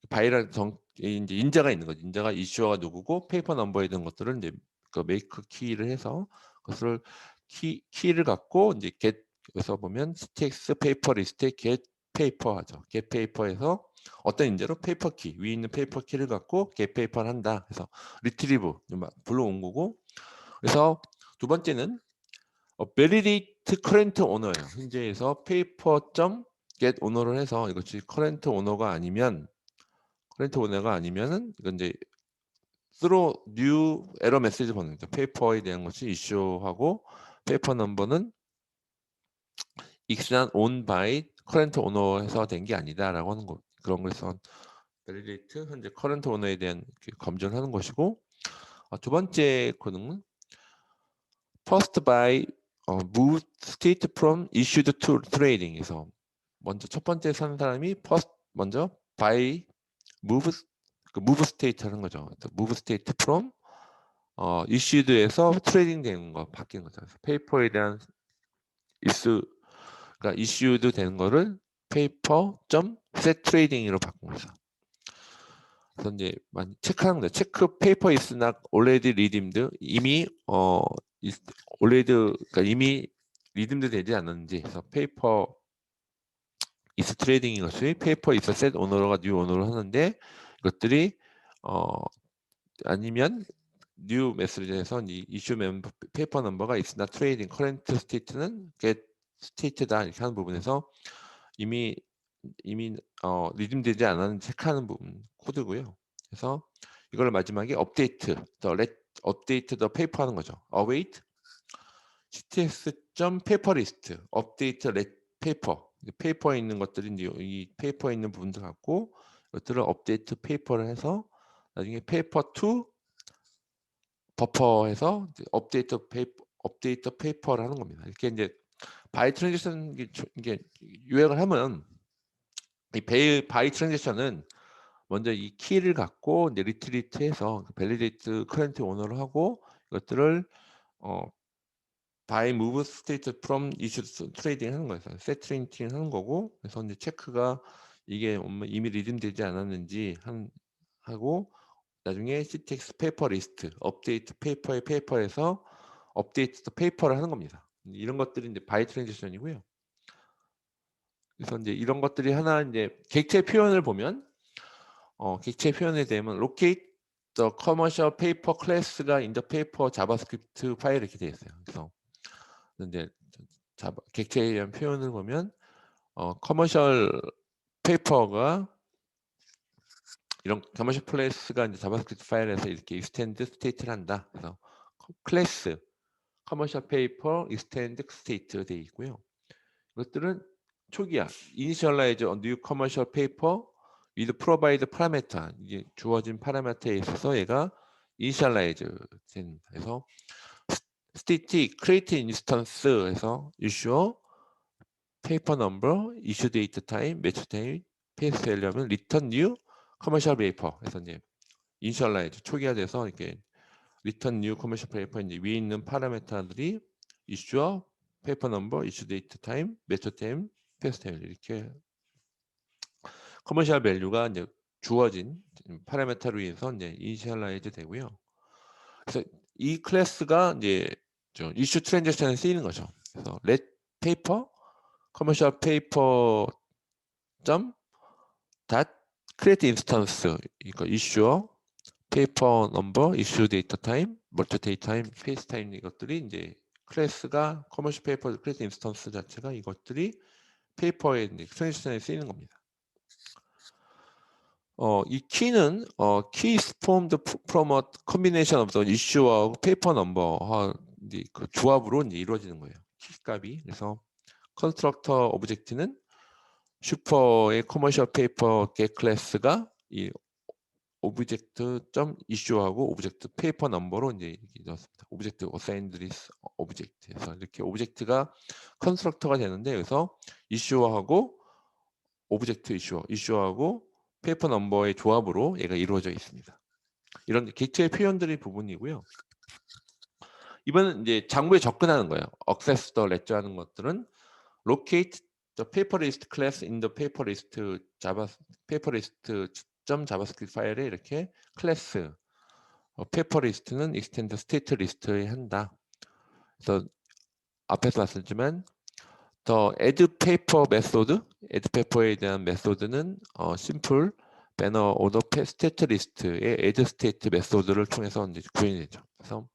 바이랄 이제 인자가 있는 거죠. 인자가 이슈어가 누구고 페이퍼 넘버에 있는 것들을 이제 그 메이크 키를 해서 그것을 키를 갖고 이제 get 그래서 보면 CTX 페이퍼 리스트에 get 페이퍼 하죠. get 페이퍼에서 어떤 인자로 페이퍼 키 위에 있는 페이퍼 키를 갖고 get 페이퍼를 한다. 그래서 리트리브 불러온 거고. 그래서 두 번째는 validate current owner예요. 현재에서 paper get owner를 해서 이것이 current owner가 아니면 이건 이제 throw new error message 보는 거죠. paper에 대한 것이 issue하고 paper number는 external owned by current owner에서 된 게 아니다라고 하는 거. 그런 거에서 validate 현재 current owner에 대한 검증을 하는 것이고 두 번째 코드는 first by move state from issued to trading에서 먼저 첫 번째 사는 사람이 first 먼저 by move move state 하는 거죠. move state from issued에서 트레이딩 되는 거 바뀌는 거죠. 그래서 페이퍼에 대한 그러니까 issued 되는 거를 paper set trading으로 바꾼 거죠. 그래서 이제 많이 체크하는 거죠. 체크 페이퍼 is not already redeemed 이미 그러니까 이미 리듬도 되지 않았는지 그래서 페이퍼 is 트레이딩인 것이 페이퍼 is set 오너가 뉴 오너를 하는데 이것들이 아니면 뉴 메시지에서 이 이슈 멤버 페이퍼 넘버가 is not trading current state는 get state다 이렇게 하는 부분에서 이미 리듬되지 않았는지 체크하는 부분 코드고요. 그래서 이걸 마지막에 업데이트 업데이트 더 페이퍼 하는 거죠. await cts.paperlist 업데이트 페이퍼 페이퍼에 있는 것들이 이제 이 페이퍼에 있는 부분들 갖고 이것들을 업데이트 페이퍼를 해서 나중에 페이퍼 to 버퍼해서 업데이트 페이퍼를 하는 겁니다. 이렇게 이제 바이 트랜지션 이게 요약을 하면 이 바이 트랜지션은 먼저 이 키를 갖고 이제 리트리트해서 밸리데이트 커런트 오너를 하고 이것들을 by move state from issue trading 하는 거예요. set trading 하는 거고 그래서 이제 체크가 이게 이미 리듬되지 않았는지 하고 나중에 CTX 페이퍼 리스트 업데이트 페이퍼에서 업데이트 페이퍼를 하는 겁니다. 이런 것들이 이제 바이 트랜지션이고요. 그래서 이제 이런 것들이 하나 이제 객체 표현을 보면 객체 표현에 대면 locate the commercial paper class가 in the paper 자바스크립트 파일 이렇게 되어 있어요. 그래서 이제 객체에 대한 표현을 보면 커머셜 페이퍼가 이런 커머셜 클래스가 이제 자바스크립트 파일에서 이렇게 extend state를 한다. 그래서 클래스 커머셜 페이퍼 extend state 되어 있고요. 이것들은 초기화 initialize a new commercial paper with provide parameter 이게 주어진 파라미터에 있어서 얘가 initialize 됩니다. 그래서 state create instance에서 issue paper number, issue date time, match time, paste 되려면 return new commercial paper. 그래서 이제 initialize 초기화돼서 이렇게 return new commercial paper 이제 위에 있는 파라미터들이 issue, paper number, issue date time, match time, paste time 이렇게 commercial value가 이제 주어진 파라미터로 인해서 이제 initialize 되고요. 그래서 이 클래스가 이제 issue transition에 쓰이는 거죠. 그래서 let paper commercial paper 점 create instance 이거 issuer, paper number, issue data time, multi date time, space time 이것들이 이제 클래스가 커머셜 페이퍼 create instance 자체가 이것들이 페이퍼에 이제 트랜지션에 쓰이는 겁니다. 이 키는 key is formed from a combination of the issue하고 paper number 이제 그 조합으로 이제 이루어지는 거예요. 키 값이. 그래서 컨스트럭터 오브젝트는 슈퍼의 커머셜 페이퍼 get 클래스가 이 오브젝트 점 이슈하고 오브젝트 페이퍼 넘버로 이제 이렇게 넣었습니다. 오브젝트 어사인드 리스 오브젝트에서 이렇게 오브젝트가 컨스트럭터가 되는데 여기서 이슈하고 오브젝트 이슈하고 페이퍼 넘버의 조합으로 얘가 이루어져 있습니다. 이런 객체의 표현들이 부분이고요. 이번은 이제 장부에 접근하는 거예요. access the ledger 하는 것들은 locate the paper list class in the paper list .javascript 파일에 이렇게 클래스 paper list는 extend state list에 한다. 그래서 앞에서 말씀드렸지만 the add paper method, add paper에 대한 메소드는 simple banner order state list의 add state 메소드를 통해서 이제 구현이 되죠. 그래서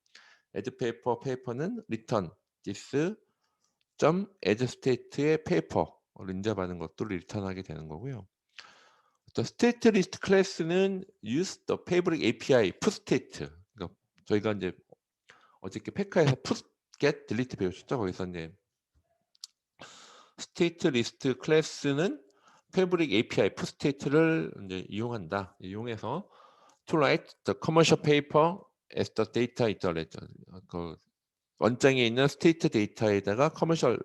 add paper는 return this add state의 paper를 인접하는 것들을 리턴하게 되는 거고요. 또 state list 클래스는 use the fabric API put state. 그러니까 저희가 이제 어저께 페카에서 put get delete 배우셨죠? 거기서 이제 state list 클래스는 fabric API put state를 이제 이용한다. 이용해서 to write the commercial paper as the data in the ledger. 그 원장에 있는 state 데이터에다가 커머셜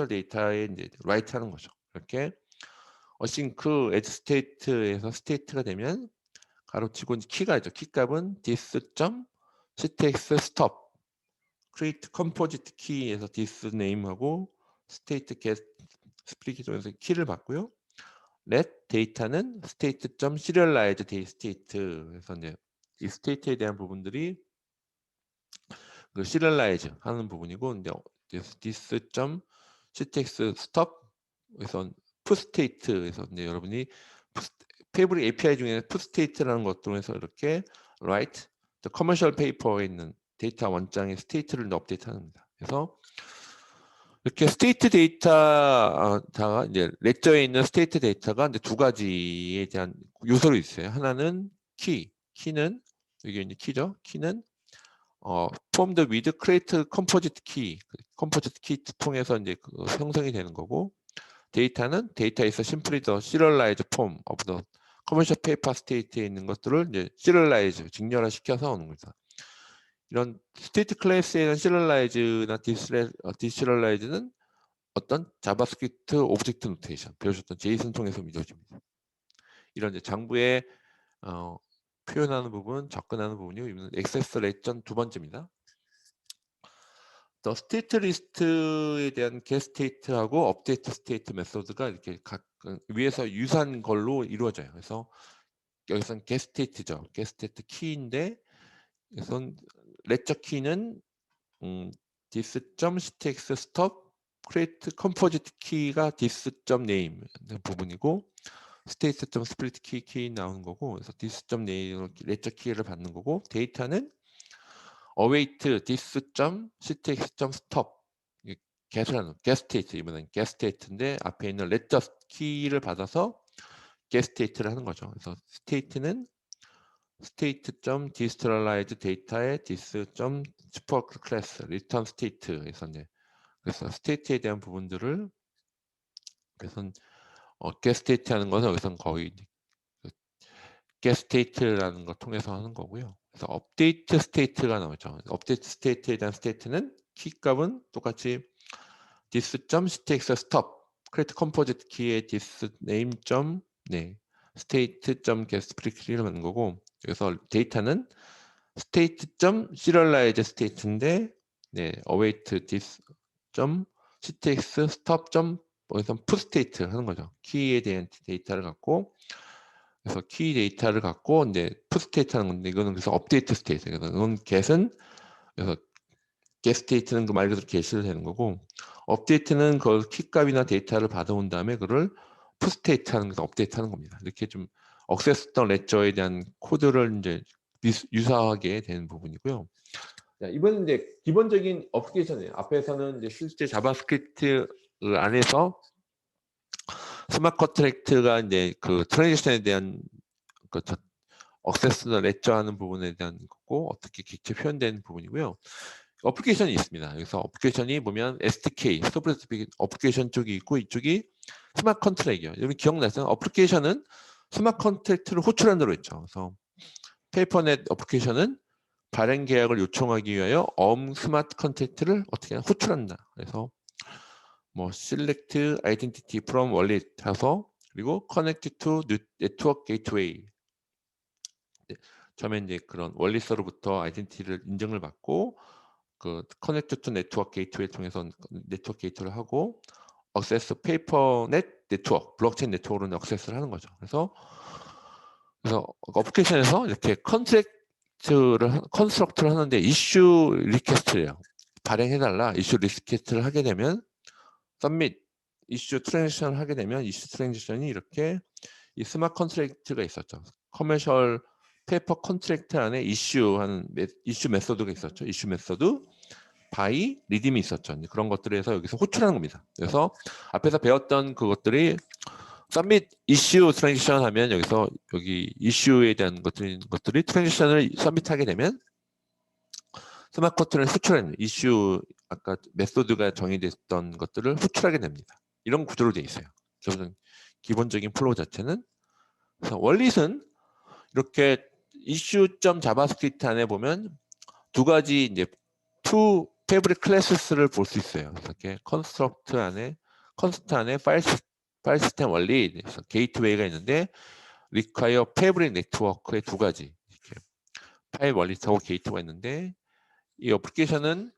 데이터에 이제 write 하는 거죠. 이렇게 async at state에서 state가 되면 가로치고 키가 있죠. 키 값은 this.ctx stop create composite key에서 this name하고 state get 스플릿 통해서 키를 받고요. let data는 state.serialize state. 그래서 이제 이 state에 대한 부분들이 그 serialize 하는 부분이고, 이제 this.ctx stop 그래서 put state에서 이제 여러분이 페이브릭 API 중에 put state라는 것 통해서 이렇게 write the commercial paper에 있는 데이터 원장의 state를 업데이트하는 겁니다. 그래서 이렇게 state 데이터가 이제 레저에 있는 state 데이터가 이제 두 가지에 대한 요소로 있어요. 하나는 키는 이게 이제 키죠. 키는 formed with create composite key 통해서 이제 형성이 되는 거고, 데이터는 데이터에서 simply the serialized form of the commercial paper state에 있는 것들을 이제 serialize 직렬화 시켜서 오는 겁니다. 이런 state 클래스에는 serialize나 deserialize는 어떤 자바스크립트 오브젝트 노테이션 배우셨던 제이슨 통해서 이루어집니다. 이런 이제 장부에 표현하는 부분, 접근하는 부분이요. 이는 액세스 레전 두 번째입니다. 더 스테이트 리스트에 대한 get state하고 update state 메소드가 이렇게 각 위에서 유사한 걸로 이루어져요. 그래서 여기서는 get state죠. get state 키인데 여기선 ledger 키는 this.ctx stop create composite key가 this.name 부분이고, state.split key 나오는 거고, 그래서 this.name ledger 키를 받는 거고, 데이터는 await this.ctx.stop get하는 get state, 이번엔 get state인데 앞에 있는 ledger 키를 받아서 get state를 하는 거죠. 그래서 state는 state.deserialize data의 this.super class return state 에서 이제 그래서 state에 대한 부분들을 그래서 get state 하는 것은 여기서는 거의 get state라는 걸 통해서 하는 거고요. 그래서 update state가 나오죠. update state에 대한 state는 키 값은 똑같이 this.ctx stop create composite key의 this name. state.get split를 하는 거고, 그래서 데이터는 state.serialize state인데 await this.ctx stop. 여기서 put state 하는 거죠. 키에 대한 데이터를 갖고, 그래서 키 데이터를 갖고 이제 put state 하는 건데, 이거는 그래서 update state. 그래서 이건 get은 그래서 get state는 그 말 그대로 get이 되는 거고, update는 그 키 값이나 데이터를 받아온 다음에 그걸 푸스테이트 하는 것을 업데이트 하는 겁니다. 이렇게 좀 억세스성 레저에 대한 코드를 이제 유사하게 되는 부분이고요. 자, 이번은 이제 기본적인 어플리케이션이에요. 앞에서는 이제 실제 자바스크립트 안에서 스마트 컨트랙트가 이제 그 트랜지션에 대한 그 억세스나 레저하는 부분에 대한 거고 어떻게 객체 표현되는 부분이고요. 어플리케이션이 있습니다. 그래서 어플리케이션이 보면 SDK, 소프트 어플리케이션 쪽이 있고 이쪽이 스마트 컨트랙이에요. 여러분 기억나세요? 어플리케이션은 스마트 컨트랙트를 호출한다고 했죠. 그래서 페이퍼넷 어플리케이션은 발행 계약을 요청하기 위하여 스마트 컨트랙트를 어떻게 하냐 호출한다. 그래서 뭐 select identity from wallet 해서 그리고 connect to network gateway. 처음에 이제 그런 월릿서로부터 아이덴티티를 인정을 받고 그 커넥트 투 네트워크 게이트웨이 통해서 네트워크 게이트를 하고 액세스 페이퍼넷 네트워크 블록체인 네트워크로 액세스를 하는 거죠. 그래서 어플리케이션에서 이렇게 컨스트럭트를 하는데 이슈 리퀘스트예요. 발행해달라 이슈 리퀘스트를 하게 되면 서밋 이슈 트랜지션을 하게 되면 이슈 트랜지션이 이렇게 이 스마트 컨트랙트가 있었죠. 커머셜 페이퍼 컨트랙트 안에 이슈하는 이슈 메소드가 있었죠. 이슈 메소드 바이 리딤이 있었죠. 그런 것들에서 여기서 호출하는 겁니다. 그래서 앞에서 배웠던 그것들이 서밋 이슈 트랜지션 하면 여기서 여기 이슈에 대한 것들이 트랜지션을 서밋하게 되면 스마트 컨트롤을 호출하는 이슈 아까 메소드가 정의됐던 것들을 호출하게 됩니다. 이런 구조로 되어 있어요. 기본적인 플로우 자체는 그래서 원릿은 이렇게 이슈.점 자바스크립트 안에 보면 두 가지 이제 투 패브릭 클래스를 볼 수 있어요. 이렇게 컨스트럭트 안에 파일 시스템 원리 게이트웨이가 있는데 require 패브릭 네트워크의 두 가지 이렇게 파일 원리하고 게이트가 있는데 이 어플리케이션은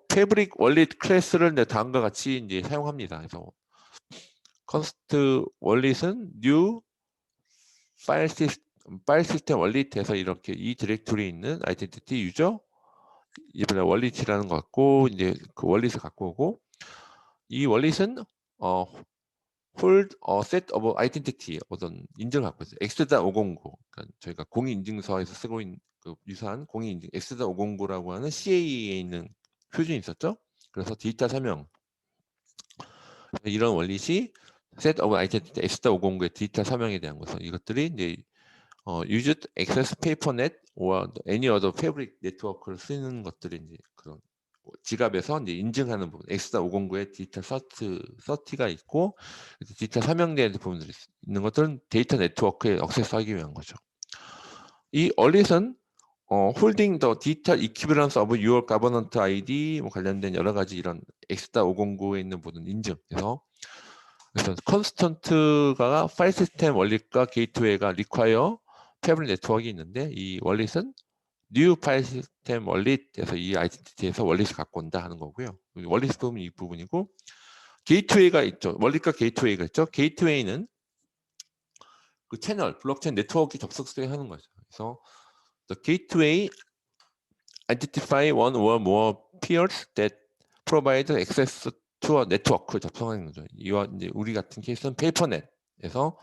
패브릭 원릿 클래스를 다음과 같이 이제 사용합니다. 그래서 컨스트 원릿은 new 파일 시스템 원릿에서 이렇게 이 디렉토리에 있는 아이덴티티 유저 이번에 원릿이라는 거 갖고 이제 그 원릿을 갖고 오고 이 원릿은 hold set of identity 어떤 인증을 갖고 있어요. X.509 그러니까 저희가 공인인증서에서 쓰고 있는 그 유사한 공인인증 X.509라고 하는 CA에 있는 표준이 있었죠. 그래서 데이터 설명 이런 원릿이 set of identity X.509의 데이터 설명에 대한 것은 이것들이 이제 used access papernet or any other fabric network를 쓰는 것들이 이제 그런 지갑에서 이제 인증하는 부분, X.509의 디지털 서티가 있고 디지털 설명되는 부분들이 있는 것들은 데이터 네트워크에 액세스하기 위한 거죠. 이 얼릿은 holding the digital equivalence of your government ID 뭐 관련된 여러 가지 이런 X.509에 있는 모든 인증. 그래서 컨스턴트가 파일 시스템 원릿과 게이트웨이가 require 패브릭 네트워크가 있는데 이 원릿은 new 파일 시스템 원릿에서 이 아이덴티티에서 원릿을 갖고 온다 하는 거고요. 원릿 부분이 이 부분이고 게이트웨이가 있죠. 원릿과 게이트웨이가 있죠. 게이트웨이는 그 채널 블록체인 네트워크 접속성에 하는 거죠. 그래서 the gateway identify one or more peers that provide access to a network 접속하는 거죠. 이와 이제 우리 같은 케이스는 페이퍼넷에서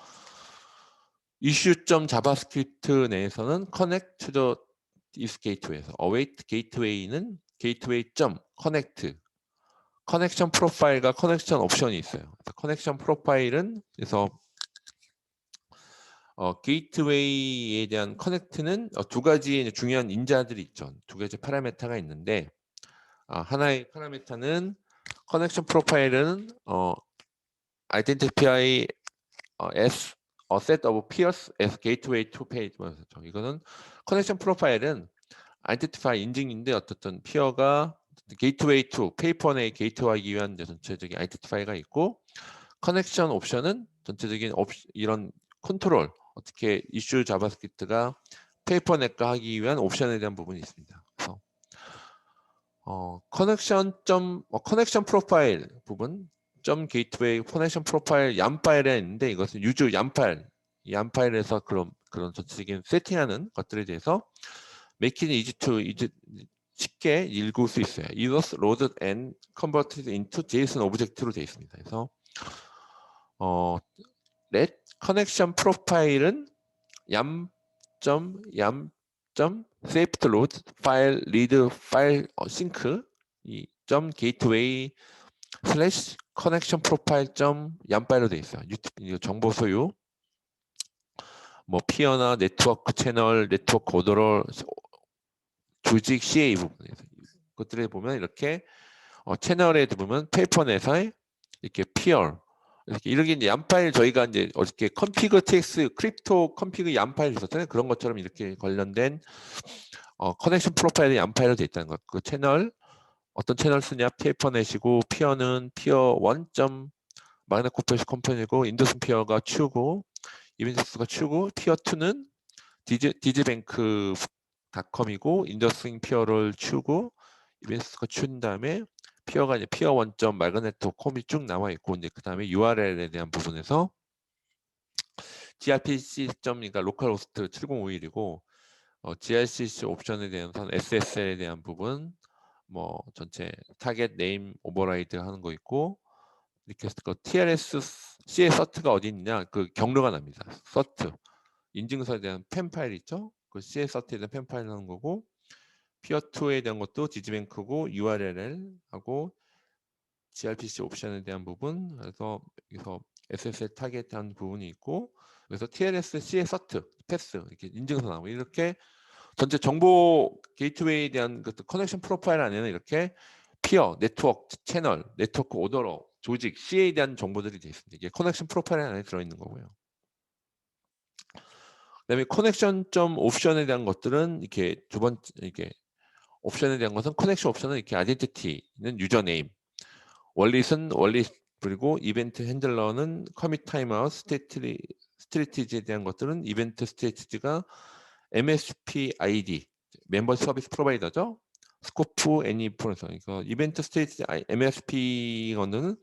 이슈.점 자바스크립트 내에서는 connect to the is gateway에서 await gateway는 gateway.connect 커넥션 프로파일과 커넥션 옵션이 있어요. 커넥션 프로파일은 그래서 게이트웨이에 대한 커넥트는 두 가지 중요한 인자들이 있죠. 두 가지 파라미터가 있는데 하나의 파라미터는 커넥션 프로파일은 identify as a set of peers as gateway to page. 이거는 커넥션 프로파일은 identify 인증인데 어떻든 피어가 게이트웨이 to 페이퍼넷 게이트하기 위한 전체적인 identify가 있고 커넥션 옵션은 전체적인 이런 컨트롤 어떻게 이슈 자바스크립트가 페이퍼넷과 하기 위한 옵션에 대한 부분이 있습니다. 그래서 커넥션 프로파일 부분 점 게이트웨이 커넥션 프로파일 얌 파일에 있는데 이것은 유저 얌 파일에서 그런 전체적인 세팅하는 것들에 대해서 make it easy to 쉽게 읽을 수 있어요. It was loaded and converted into JSON 오브젝트로 되어 있습니다. 그래서 let connection profile은 safety load file read file sync 이 gateway slash connection profile yam 파일로 돼 있어요. 정보 소유 뭐 피어나 네트워크 채널 네트워크 오더러 조직 CA 부분에서 그것들에 보면 이렇게 채널에 보면 페이퍼넷에 이렇게 피어 이렇게 이제 얌 파일 저희가 이제 어저께 config tx 크립토 config 얌 파일 있었잖아요. 그런 것처럼 이렇게 관련된 커넥션 프로파일이 얌 파일로 돼 있다는 것. 그 채널 어떤 채널 쓰냐 페이퍼넷이고 피어는 피어 1. 마그넷 코퍼레이션 컴퍼니고 인더슨 피어가 추고 이벤트스가 추고 피어 2는 디지뱅크닷컴이고 인더슨 피어를 추고 이벤트스가 추는 다음에 피어가 이제 피어 1. 마그넷.com이 쭉 나와 있고 이제 그 다음에 URL에 대한 부분에서 gRPC 그러니까 로컬 호스트 7051이고 gRPC 옵션에 대해서 SSL에 대한 부분 뭐 전체 타겟 네임 오버라이드 하는 거 있고 이렇게 해서 그 TLS C의 서트가 어디 있냐 그 경로가 납니다. 서트 인증서에 대한 펜 파일 있죠? 그 C의 서트에 대한 펜 파일 하는 거고 피어2에 대한 것도 디지뱅크고 URL하고 gRPC 옵션에 대한 부분 그래서 여기서 SSL 타겟한 부분이 있고 그래서 TLS C의 서트 패스 이렇게 인증서 나오고 이렇게 전체 정보 게이트웨이에 대한 그 커넥션 프로파일 안에는 이렇게 피어, 네트워크, 채널, 네트워크 오더러, 조직, C에 대한 정보들이 되어 있습니다. 이게 커넥션 프로파일 안에 들어있는 거고요. 그다음에 커넥션 점 옵션에 대한 것들은 이렇게 두 번째 이게 옵션에 대한 것은 커넥션 옵션은 이렇게 아이덴티티는 유저네임, 원릿은 원릿 그리고 이벤트 핸들러는 커밋 타임아웃, 스트레티지에 대한 것들은 이벤트 스트레티지가 MSP ID 멤버 서비스 프로바이더죠. 스코프 애니프로서 그러니까 이벤트 스테이지 MSP 거는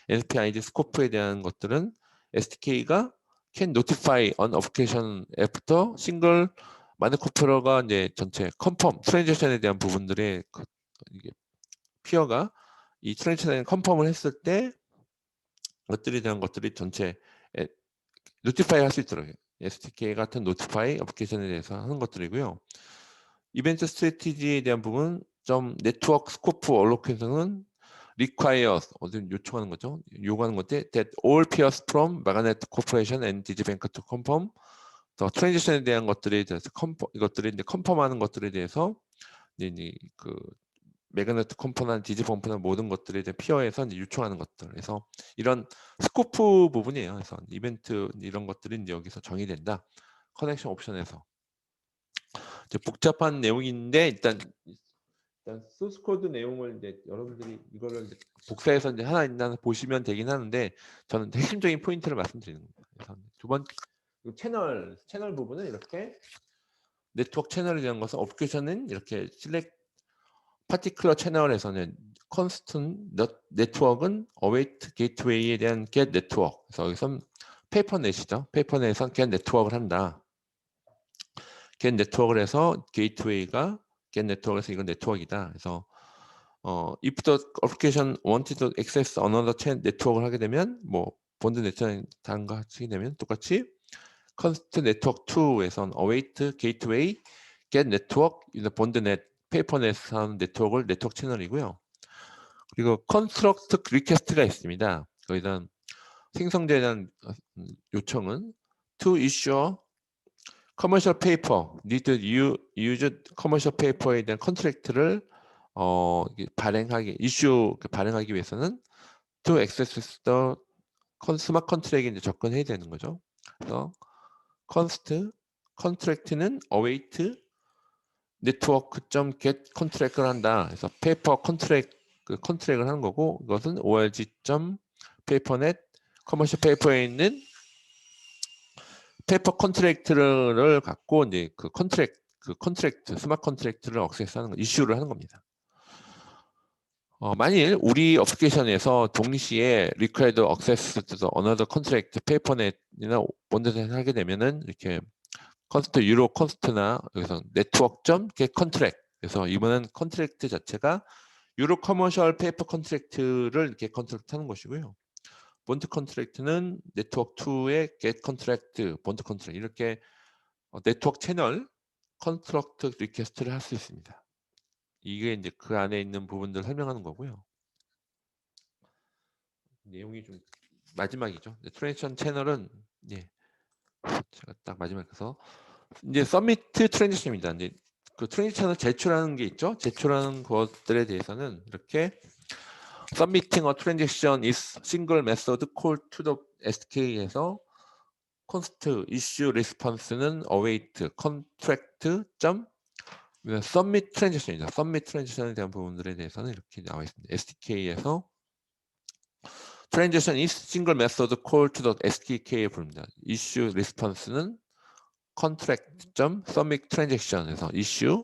MSP ID 스코프에 대한 것들은 SDK가 can notify on application after single 마네코프러가 이제 전체 컨펌 트랜지션에 대한 부분들의 이게 피어가 이 트랜지션에 컨펌을 했을 때 것들에 대한 것들이 전체 노티파이 할 수 있도록 SDK 같은 노티파이 애플리케이션에 대해서 하는 것들이고요. 이벤트 스트래티지에 대한 부분 좀 네트워크 스코프 얼로케이션은 requires 어떤 요청하는 거죠. 요구하는 건데 that all peers from Magnet Corporation and Digibank to confirm 더 트랜지션에 대한 것들에 대해서 이것들이 이제 컨펌하는 것들에 대해서 이제 그 매그네트 컴포넌트, 디지펌프나 모든 것들에 대해 피어에서 이제 요청하는 것들. 그래서 이런 스코프 부분이에요. 그래서 이벤트 이런 것들이 이제 여기서 정의된다. 커넥션 옵션에서. 이제 복잡한 내용인데 일단 소스 코드 내용을 이제 여러분들이 이거를 이제 복사해서 이제 하나 있나 보시면 되긴 하는데 저는 핵심적인 포인트를 말씀드리는 겁니다. 그래서 두 번째 채널 부분은 이렇게 네트워크 채널에 대한 것은 어플리케이션은 이렇게 select 파티클러 채널에서는 constant 네트워크는 await gateway에 대한 get network. 그래서 여기선 페이퍼넷이죠. 페이퍼넷에서 get network를 한다. get network를 해서 gateway가 get network에서 이건 네트워크이다. 그래서 if the application wanted to access another network를 하게 되면 뭐 본드 네트워크 다른 거 하게 되면 똑같이 constant network 2에선 await gateway get network 본드 넷 페이퍼넷에서 하는 네트워크를 네트워크 채널이고요. 그리고 construct request가 있습니다. 거기다 생성자에 대한 요청은 to issue commercial paper, need to use commercial paper에 대한 컨트랙트를 발행하기 위해서는 to access the 스마트 컨트랙에 이제 접근해야 되는 거죠. 그래서 contract는 await network.get 컨트랙을 한다. 그래서 페이퍼 컨트랙을 하는 거고 이것은 org.papernet 커머셜 페이퍼에 있는 페이퍼 컨트랙트를 갖고 이제 그 컨트랙트 스마트 컨트랙트를 액세스하는 거, 이슈를 하는 겁니다. 만일 우리 어플리케이션에서 동시에 required access to another contract, 페이퍼넷이나 본드넷을 하게 되면은 이렇게 컨스트 유로 컨스트나 여기서 네트워크.get 컨트랙트 그래서 이번엔 컨트랙트 자체가 유로 커머셜 페이퍼 컨트랙트를 이렇게 컨트랙트 하는 것이고요. 본드 컨트랙트는 네트워크 2의 get contract, 본드 컨트랙트 이렇게 네트워크 채널 컨스트럭트 리퀘스트를 할 수 있습니다. 이게 이제 그 안에 있는 부분들 설명하는 거고요. 내용이 좀 마지막이죠. 트랜지션 채널은 예, 제가 딱 마지막에서 이제 서미트 트랜지션입니다. 이제 그 트랜지션을 제출하는 게 있죠. 제출하는 것들에 대해서는 이렇게 submitting a transaction is single method call to the SK에서 const issue response는 await contract 점 submit transition입니다. submit transition에 대한 부분들에 대해서는 이렇게 나와 있습니다. SDK에서 transition is single method call to the SDK에 부릅니다. issue response는 contract 점 submit transaction에서 issue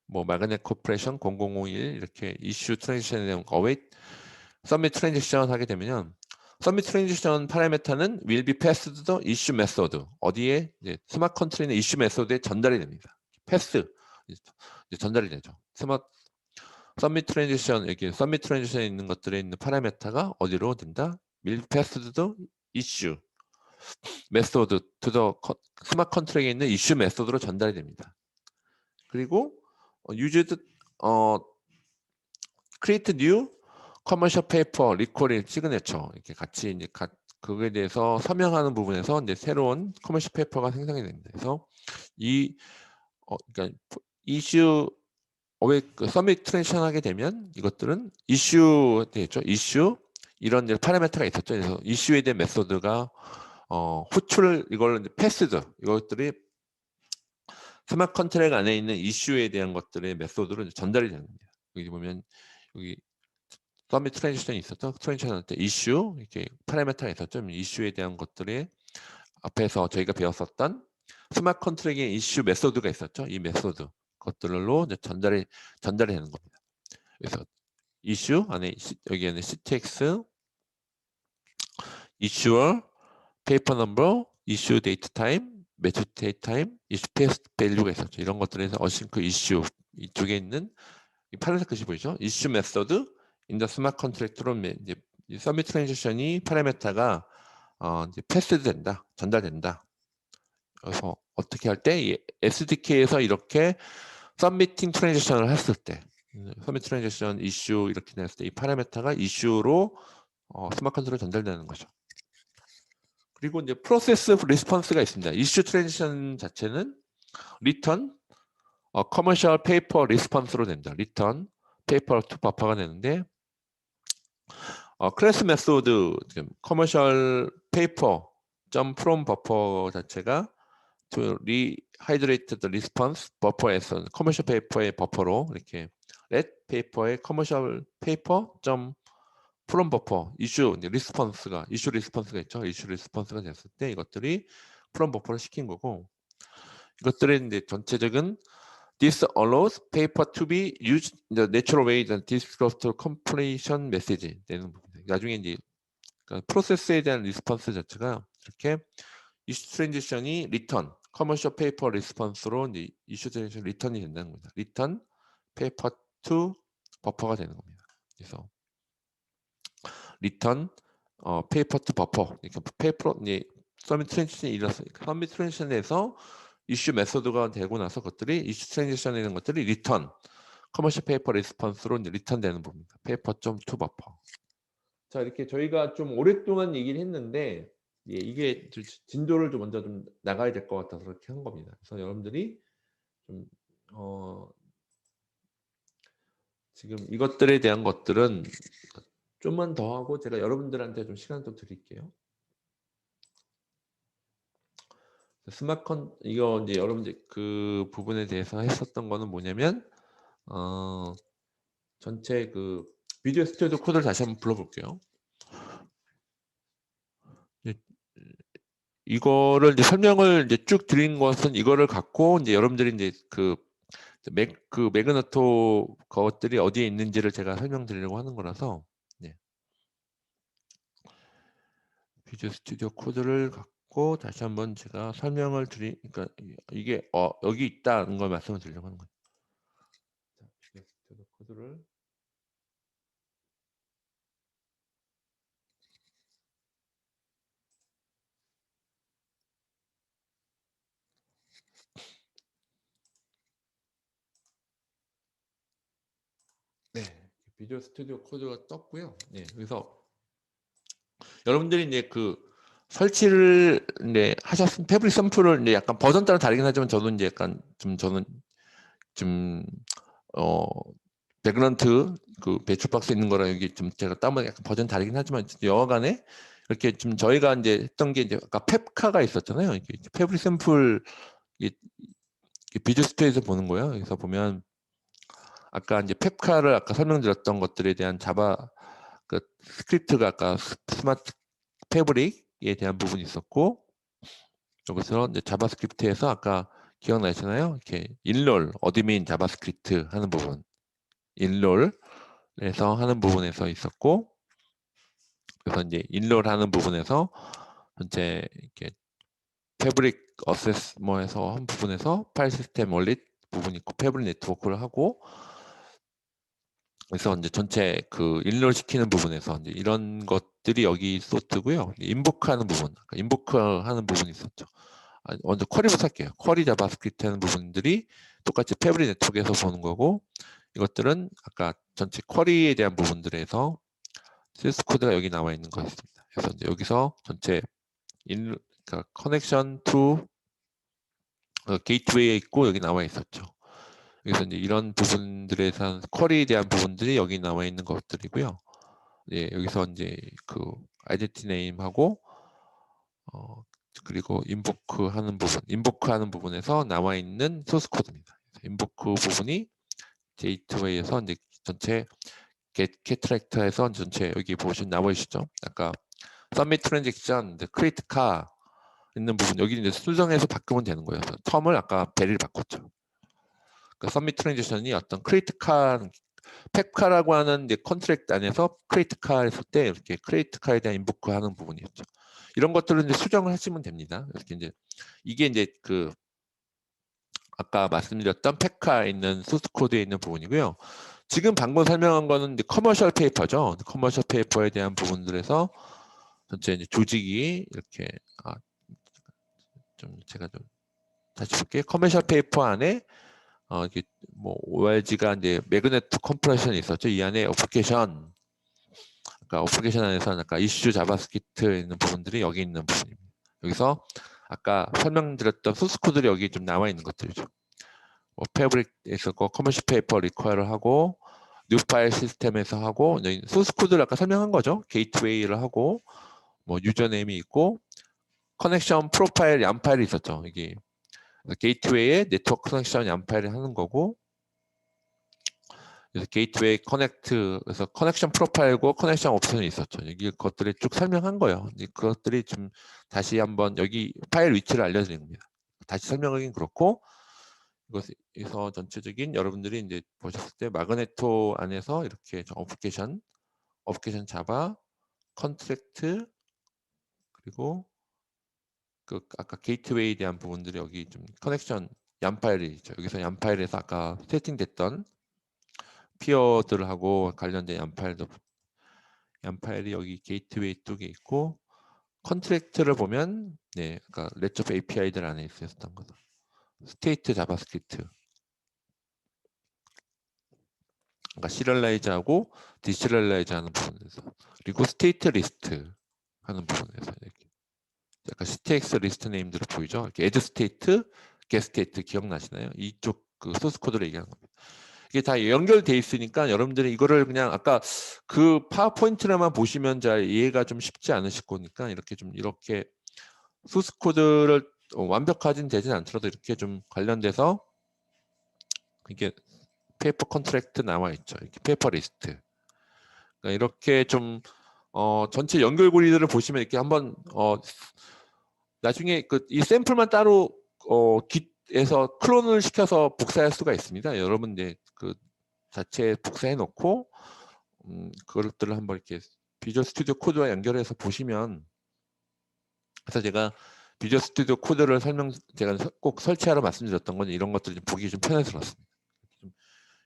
뭐 마그넷 코퍼레이션 0001 이렇게 issue transition에 대한 await submit transaction 하게 되면요. submit transaction 파라미터는 will be passed the issue method 어디에 이제 스마트 컨트리는 issue method에 전달이 됩니다. pass 이제 전달이 되죠. 스마트 submit transaction 여기 submit transition에 있는 것들에 있는 파라미터가 어디로 된다? will be passed the issue method to the 스마트 컨트랙에 있는 issue method로 전달이 됩니다. 그리고 used create new commercial paper, recording, signature 이렇게 같이 이제 그거에 대해서 서명하는 부분에서 이제 새로운 커머셜 페이퍼가 생성이 됩니다. 그래서 이 그러니까 이슈 왜 서밋 트랜지션 하게 되면 이것들은 이슈 되겠죠. 이슈 이런 이제 파라미터가 있었죠. 그래서 이슈에 대한 메소드가 호출 이걸 패스드 이것들이 스마트 컨트랙 안에 있는 이슈에 대한 것들의 메소드로 전달이 되는 겁니다. 여기 보면 여기 서밋 트랜지션이 있었죠. 트랜지션 때 이슈 이렇게 파라미터가 있었죠. 이슈에 대한 것들이 앞에서 저희가 배웠었던 스마트 컨트랙의 이슈 메소드가 있었죠. 이 메소드 것들로 이제 전달이 되는 겁니다. 그래서 이슈 안에 여기에는 CTX, issuer, paper number, issue date time, match date time, issue pass value가 있었죠. 이런 것들에서 어싱크 이슈 이쪽에 있는 이 파란색 글씨 보이죠? 이슈 메소드 in the smart contract로 이제 서밋 트랜지션이 파라미터가 이제 패스드 된다, 전달된다. 그래서 어떻게 할 때 이 SDK에서 이렇게 서미팅 트랜지션을 했을 때 서밋 트랜지션 이슈 이렇게 냈을 때 이 파라미터가 이슈로 스마트 컨트롤 전달되는 거죠. 그리고 이제 프로세스 리스폰스가 있습니다. 이슈 트랜지션 자체는 리턴 커머셜 페이퍼 리스폰스로 된다. 리턴 페이퍼 투 버퍼가 되는데 클래스 메소드 커머셜 페이퍼 점 프롬 버퍼 자체가 to rehydrate the response 버퍼에서 커머셜 페이퍼의 버퍼로 이렇게 let 페이퍼의 커머셜 페이퍼 점 프롬 버퍼 이슈 리스폰스가 이슈 리스폰스가 있죠. 이슈 리스폰스가 됐을 때 이것들이 프롬 버퍼를 시킨 거고 이것들의 이제 전체적인 This allows paper to be used in the natural way and disclosed to completion message 되는 부분입니다. 나중에 이제 그러니까 프로세스에 대한 리스폰스 자체가 이렇게 이슈 트랜지션이 리턴 커머셜 페이퍼 리스폰스로 이제 이슈 트랜지션 리턴이 된다는 겁니다. 리턴 페이퍼 투 버퍼가 되는 겁니다. 그래서 리턴 페이퍼 투 버퍼 그러니까 페이퍼 이제 서밋 트랜지션이 일어났으니까 서밋 트랜지션에서 이슈 메소드가 되고 나서 그것들이 이슈 트랜지션에 있는 것들이 리턴 커머셜 페이퍼 리스폰스로 이제 리턴 되는 부분입니다. 페이퍼 점 투 버퍼. 자 이렇게 저희가 좀 오랫동안 얘기를 했는데 예, 이게 진도를 좀 먼저 좀 나가야 될 것 같아서 그렇게 한 겁니다. 그래서 여러분들이 좀 지금 이것들에 대한 것들은 좀만 더 하고 제가 여러분들한테 좀 시간 좀 드릴게요. 스마트컨 이거 이제 여러분들 그 부분에 대해서 했었던 거는 뭐냐면 전체 그 비주얼 스튜디오 코드를 다시 한번 불러볼게요. 이거를 이제 설명을 이제 쭉 드린 것은 이거를 갖고 이제 여러분들이 이제 그 매그너토 것들이 어디에 있는지를 제가 설명드리려고 하는 거라서 네. 비주얼 스튜디오 코드를 갖고 다시 한번 제가 설명을 그러니까 이게 여기 있다는 걸 말씀을 드리려고 하는 거예요. 자, 비주얼 스튜디오 코드를 비주얼 스튜디오 코드가 떴고요. 네, 그래서 여러분들이 이제 그 설치를 이제 하셨으면 패브릭 샘플을 이제 약간 버전 따라 다르긴 하지만 저도 이제 약간 저는 좀 백그라운드 그 배출 박스 있는 거랑 여기 좀 제가 따면 약간 버전 다르긴 하지만 여하간에 이렇게 좀 저희가 이제 했던 게 이제 아까 펩카가 있었잖아요. 이게 패브릭 샘플 비주얼 스튜디오에서 보는 거예요. 그래서 보면 아까 이제 펩카를 아까 설명드렸던 것들에 대한 자바 그 스크립트가 아까 스마트 패브릭에 대한 부분이 있었고 여기서 이제 자바스크립트에서 아까 기억나시나요? 이렇게 인롤 어드민 자바스크립트 하는 부분 인롤에서 하는 부분에서 있었고 그래서 이제 인롤 하는 부분에서 전체 이렇게 패브릭 어세스 뭐해서 한 부분에서 파일 시스템 원릿 부분이 있고 패브릭 네트워크를 하고 그래서 이제 전체 그 인롤 시키는 부분에서 이제 이런 것들이 여기 소트고요. 인보크하는 부분, 인보크하는 부분이 있었죠. 먼저 쿼리부터 할게요. 쿼리 자바스크립트 하는 부분들이 똑같이 패브릭 네트워크에서 보는 거고 이것들은 아까 전체 쿼리에 대한 부분들에서 소스 코드가 여기 나와 있는 거 있습니다. 그래서 이제 여기서 전체 그러니까 커넥션 투 게이트웨이에 있고 여기 나와 있었죠. 그래서 이제 이런 부분들에 대한 쿼리에 대한 부분들이 여기 나와 있는 것들이고요. 예, 여기서 이제 그 아이덴티 네임하고 그리고 인보크 하는 부분에서 나와 있는 소스 코드입니다. 인보크 부분이 게이트웨이에서 이제 전체 게트랙터에서 전체 여기 보시면 나와 있죠. 아까 서밋 트랜잭션, 크리에이트 카 있는 부분 여기 이제 수정해서 바꾸면 되는 거예요. 텀을 아까 베리를 바꿨죠. 그 서밋 트랜잭션이 어떤 크리에이트 카 펩카라고 하는 이제 컨트랙트 안에서 크리에이트 카 했을 때 이렇게 크리에이트 카에 대한 인보크 하는 부분이었죠. 이런 것들은 이제 수정을 하시면 됩니다. 이렇게 이제 이게 이제 그 아까 말씀드렸던 펩카에 있는 소스 코드에 있는 부분이고요. 지금 방금 설명한 거는 이제 커머셜 페이퍼죠. 커머셜 페이퍼에 대한 부분들에서 전체 이제 조직이 이렇게 좀 제가 좀 다시 볼게요. 커머셜 페이퍼 안에 이게 뭐 ORG가 이제 매그네트 컴프레션이 있었죠. 이 안에 어플리케이션, 그러니까 어플리케이션 안에서 아까 이슈 자바스크립트에 있는 부분들이 여기 있는 부분입니다. 여기서 아까 설명드렸던 소스 코드들이 여기 좀 나와 있는 것들이죠. 뭐 패브릭에서 커머셜 페이퍼 리퀘어를 하고 뉴 파일 시스템에서 하고 소스 코드를 아까 설명한 거죠. 게이트웨이를 하고 뭐 유저네임이 있고 커넥션 프로파일 양 파일이 있었죠. 이게 게이트웨이에 네트워크 커넥션 양 파일을 하는 거고 그래서 게이트웨이 커넥트 그래서 커넥션 프로파일과 커넥션 옵션이 있었죠. 여기 것들을 쭉 설명한 거예요. 그것들이 좀 다시 한번 여기 파일 위치를 알려드린 겁니다. 다시 설명하긴 그렇고 이것에서 전체적인 여러분들이 이제 보셨을 때 마그네토 안에서 이렇게 어플리케이션 자바 컨트랙트 그리고 그 아까 게이트웨이에 대한 부분들이 여기 좀 커넥션 얀 파일이 있죠. 여기서 얀 파일에서 아까 세팅됐던 피어들하고 관련된 얀 파일이 여기 게이트웨이 쪽에 있고 컨트랙트를 보면 네, 아까 렛츠업 API들 안에 있었던 거죠. 스테이트 자바스크립트 그러니까 시리얼라이즈하고 디시리얼라이즈 하는 부분에서 그리고 스테이트 리스트 하는 부분에서 이렇게 약간 CTX 리스트 네임들을 보이죠. 이렇게 add state, get state 기억나시나요? 이쪽 그 소스 코드를 얘기하는 겁니다. 이게 다 연결돼 있으니까 여러분들이 이거를 그냥 아까 그 파워포인트로만 보시면 잘 이해가 좀 쉽지 않으실 거니까 이렇게 소스 코드를 완벽하진 되진 않더라도 이렇게 좀 관련돼서 이게 페이퍼 컨트랙트 나와 있죠. 이렇게 페이퍼 리스트. 그러니까 이렇게 좀 전체 연결고리들을 보시면 이렇게 한번 나중에 이 샘플만 따로 깃에서 클론을 시켜서 복사할 수가 있습니다. 여러분 이제 그 자체 복사해 놓고 그것들을 한번 이렇게 비주얼 스튜디오 코드와 연결해서 보시면 그래서 제가 비주얼 스튜디오 코드를 제가 꼭 설치하러 말씀드렸던 건 이런 것들이 보기 좀 편해졌습니다.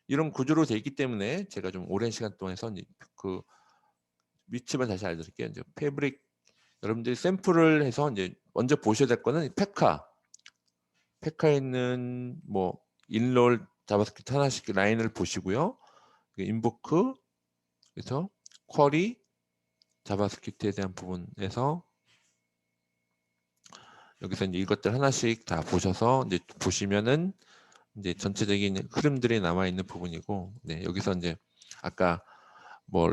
이런 구조로 돼 있기 때문에 제가 좀 오랜 시간 동안 해서 그 위치만 다시 알려드릴게요. 이제 패브릭 여러분들이 샘플을 해서 이제 먼저 보셔야 될 거는 페카에 있는 뭐 인롤 자바스크립트 하나씩 라인을 보시고요. 인보크 그래서 쿼리 자바스크립트에 대한 부분에서 여기서 이제 이것들 하나씩 다 보셔서 이제 보시면은 이제 전체적인 흐름들이 남아 있는 부분이고, 네, 여기서 이제 아까 뭐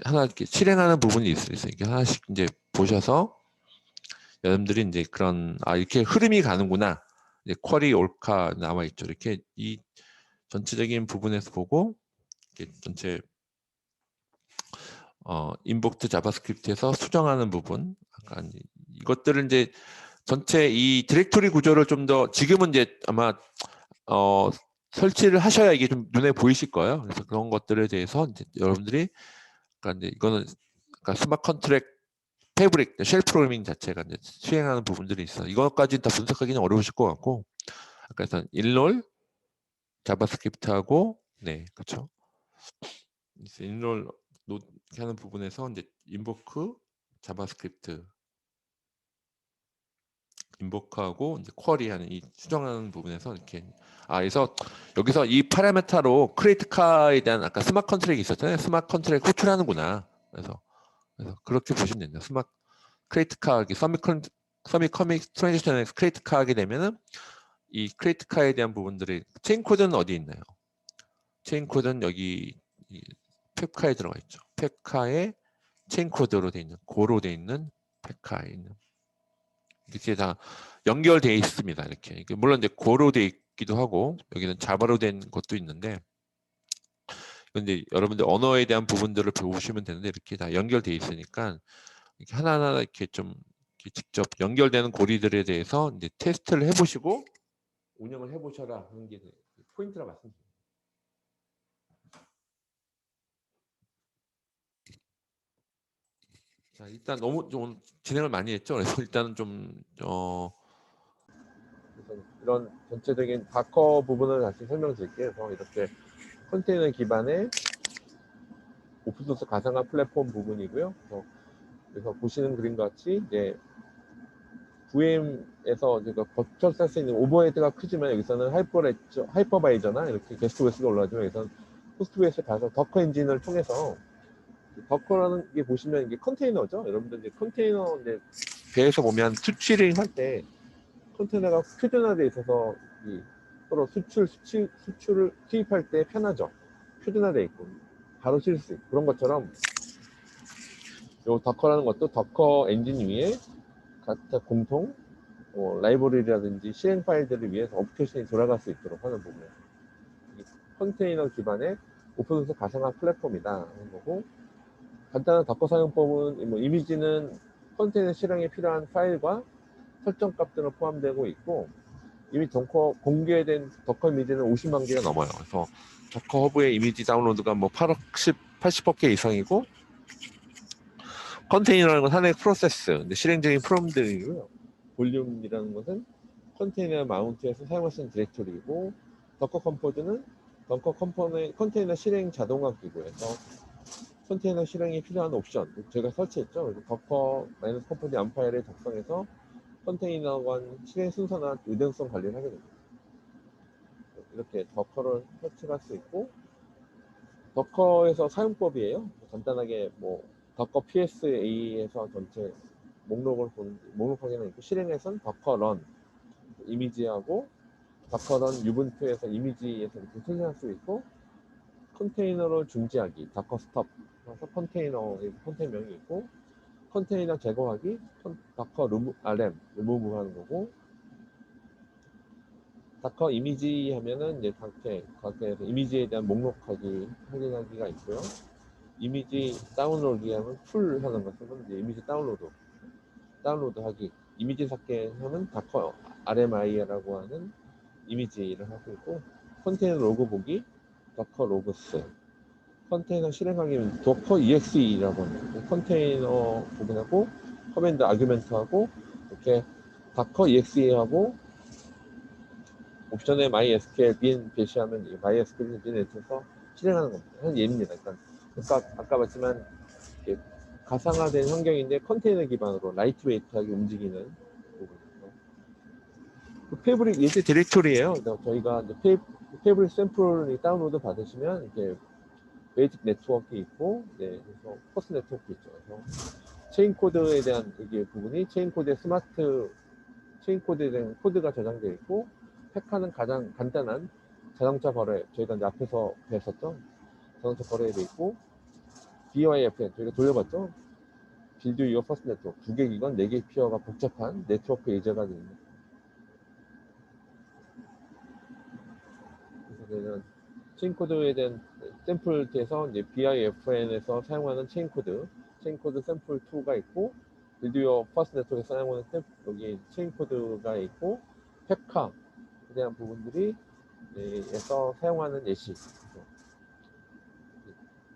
하나 이렇게 실행하는 부분이 있어요. 이게 하나씩 이제 보셔서 여러분들이 이제 그런 이렇게 흐름이 가는구나. 이제 쿼리 올카 남아 있죠. 이렇게 이 전체적인 부분에서 보고 이렇게 전체 인복트 자바스크립트에서 수정하는 부분, 아까 이것들을 이제 전체 이 디렉토리 구조를 좀 더 지금은 이제 아마 설치를 하셔야 이게 좀 눈에 보이실 거예요. 그래서 그런 것들에 대해서 이제 여러분들이 그러니까 이제 이거는 그러니까 스마트 컨트랙 패브릭 쉘 프로그래밍 자체가 이제 수행하는 부분들이 있어. 이것까지 다 분석하기는 어려우실 것 같고, 아까 일단 일롤 자바스크립트하고 네 그렇죠. 일롤 하는 부분에서 이제 인보크 자바스크립트 인보크하고 이제 쿼리하는 이 수정하는 부분에서 이렇게 그래서 여기서 이 파라메타로 크리에이트카에 대한 아까 스마트 컨트랙이 있었잖아요. 스마트 컨트랙 호출하는구나. 그래서 그렇게 보시면 됩니다. 스마트 크리에이트카 서밋 커밋 트랜지션에서 크리에이트카 하게 되면은 이 크리에이트카에 대한 부분들이 체인 코드는 어디 있나요? 체인 코드는 여기 펩카에 들어가 있죠. 펩카에 체인 코드로 돼 있는 고로 돼 있는 펩카에 있는 이렇게 다 연결되어 있습니다. 이렇게 물론 이제 고로 돼 있기도 하고 여기는 자바로 된 것도 있는데 근데 여러분들 언어에 대한 부분들을 배우시면 되는데 이렇게 다 연결되어 있으니까 이렇게 하나하나 이렇게 좀 이렇게 직접 연결되는 고리들에 대해서 이제 테스트를 해보시고 운영을 해보셔라 하는 게 포인트라 말씀드립니다. 자, 일단 너무 좀 진행을 많이 했죠. 그래서 일단은 좀 그래서 이런 전체적인 다커 부분을 다시 설명드릴게요. 그래서 이렇게 컨테이너 기반의 오픈소스 가상화 플랫폼 부분이고요. 그래서 보시는 그림과 같이 이제 VM에서 버추얼 쓸 수 있는 오버헤드가 크지만 여기서는 하이퍼바이저나 이렇게 게스트 OS가 올라가지만 여기서는 호스트 OS에 가서 더커 엔진을 통해서 더커라는 게 보시면 이게 컨테이너죠. 여러분들 이제 컨테이너 이제 배에서 보면 수치링 할 때 컨테이너가 표준화되어 있어서 서로 수출을 투입할 때 편하죠. 표준화되어 있고 바로 실을 수 있고 그런 것처럼 요 더커라는 것도 더커 엔진 위에 각자 공통 라이브러리라든지 실행 파일들을 위해서 어플리케이션이 돌아갈 수 있도록 하는 부분이에요. 컨테이너 기반의 오픈소스 가상화 플랫폼이다 하는 거고 간단한 더커 사용법은 뭐 이미지는 컨테이너 실행에 필요한 파일과 설정 값들은 포함되고 있고 이미 공개된 더커 이미지는 50만 개가 넘어요. 그래서 더커 허브의 이미지 다운로드가 뭐 80억 개 이상이고 컨테이너라는 건 하나의 프로세스, 실행적인 프롬들이고요. 볼륨이라는 것은 컨테이너 마운트에서 사용할 수 있는 디렉토리이고 더커 컴포즈는 컨테이너 실행 자동화 기구에서 컨테이너 실행이 필요한 옵션 제가 설치했죠. 그래서 더커 마이너스 컴포즈 안 파일을 작성해서 컨테이너 간 실행 순서나 유동성 관리를 하게 됩니다. 이렇게 더커를 설치할 수 있고 더커에서 사용법이에요. 간단하게 뭐 더커 PSA에서 전체 목록 확인을 있고 실행에선 더커 런 이미지하고 더커 런 유분투에서 이미지에서 이렇게 설정할 수 있고 컨테이너로 중지하기 더커 스톱 그래서 컨테이너명이 있고 컨테이너 제거하기 더커 RM 리무브 하는 거고 더커 이미지 하면은 이제 각계에서 이미지에 대한 확인하기가 있고요. 이미지 다운로드 하면 풀 하는 것은 이제 이미지 다운로드 하기 이미지 삭제 하면 더커 RMI라고 하는 이미지를 하고 있고 컨테이너 로그 보기 더커 로그스 컨테이너 실행하기는 더커 EXE라고 합니다. 컨테이너 부분하고 커맨드 아규멘트하고 이렇게 더커 EXE하고 옵션에 MySQL bin 배시하면 MySQL bin에 있어서 실행하는 겁니다. 한 예입니다. 그러니까 아까 봤지만 가상화된 환경인데 컨테이너 기반으로 라이트웨이트하게 움직이는 부분이죠. 그 패브릭 예제 디렉토리예요. 저희가 이제 패브릭 샘플을 다운로드 받으시면 이렇게 베이직 네트워크 있고, 네, 그래서 퍼스 네트워크 있죠. 그래서 체인 코드에 대한 이게 부분이 체인 코드에 스마트 체인 코드에 대한 코드가 저장되어 있고, 팩카는 가장 간단한 자동차 거래, 저희가 이제 앞에서 배웠었죠. 자동차 거래에 돼 있고, BYFN 저희가 돌려봤죠. 빌드 유어 퍼스 네트워크 2개 기관, 4개 피어가 복잡한 네트워크 예제가 됩니다. 그래서 저희는 체인 코드에 대한 샘플에서 이제 BIFN에서 사용하는 체인 코드 샘플 2가 있고, 빌드 유어 퍼스 네트워크에 사용하는 여기 체인 코드가 있고, 팩카에 대한 부분들이 에서 사용하는 예시.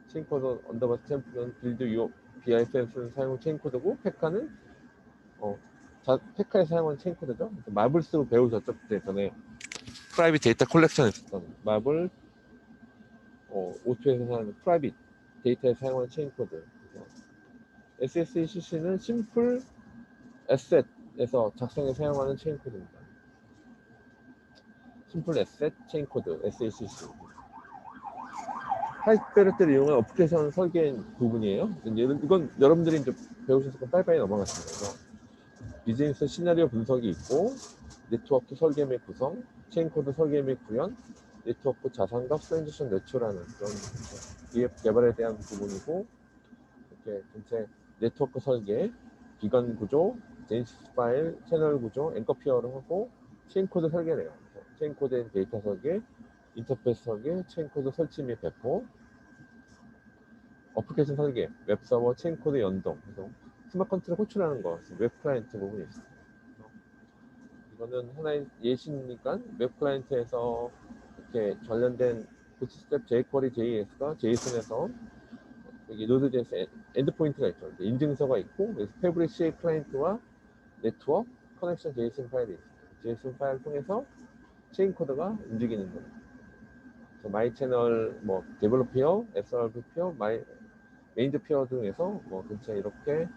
체인 코드 언더바 샘플은 빌드 유어 BIFN을 사용 체인 코드고, 팩카는 팩카에 사용하는 체인 코드죠. 마블스 배우셨죠 그때 전에 프라이빗 데이터 콜렉션에서 마블 O2에서 사용하는 프라이빗 데이터에 사용하는 체인 코드. SSCC는 심플 에셋에서 작성에 사용하는 체인 코드입니다. 심플 에셋 체인 코드 SSCC. 하이베르트를 이용한 어플리케이션 설계 부분이에요. 이건 여러분들이 이제 배우셔서 빨리빨리 넘어갔습니다. 비즈니스 시나리오 분석이 있고, 네트워크 설계 및 구성, 체인 코드 설계 및 구현, 네트워크 자산과 트랜지션 내추라는 그런 기획 개발에 대한 부분이고, 이렇게 전체 네트워크 설계, 기관 구조, 제니시스 파일, 채널 구조, 앵커 피어를 하고, 체인 코드 설계래요. 체인 코드의 데이터 설계, 인터페이스 설계, 체인 코드 설치 및 배포, 어플리케이션 설계, 웹서버, 체인 코드 연동, 그래서 스마트 컨트롤 호출하는 거, 웹 클라이언트 부분이 있어요. 이거는 하나의 예시니까 웹 클라이언트에서 이렇게 관련된 부트스트랩 jQuery JS가 JSON에서 여기 노드.js 엔드포인트가 있죠. 인증서가 있고, 그래서 패브릭 CA 클라이언트와 네트워크 커넥션 JSON 파일이 있어요. JSON 파일 통해서 체인 코드가 움직이는 거예요. 그래서 마이 채널, 뭐 데벨롭 피어, SRV 피어, 메인드 피어 등에서 뭐 전체 이렇게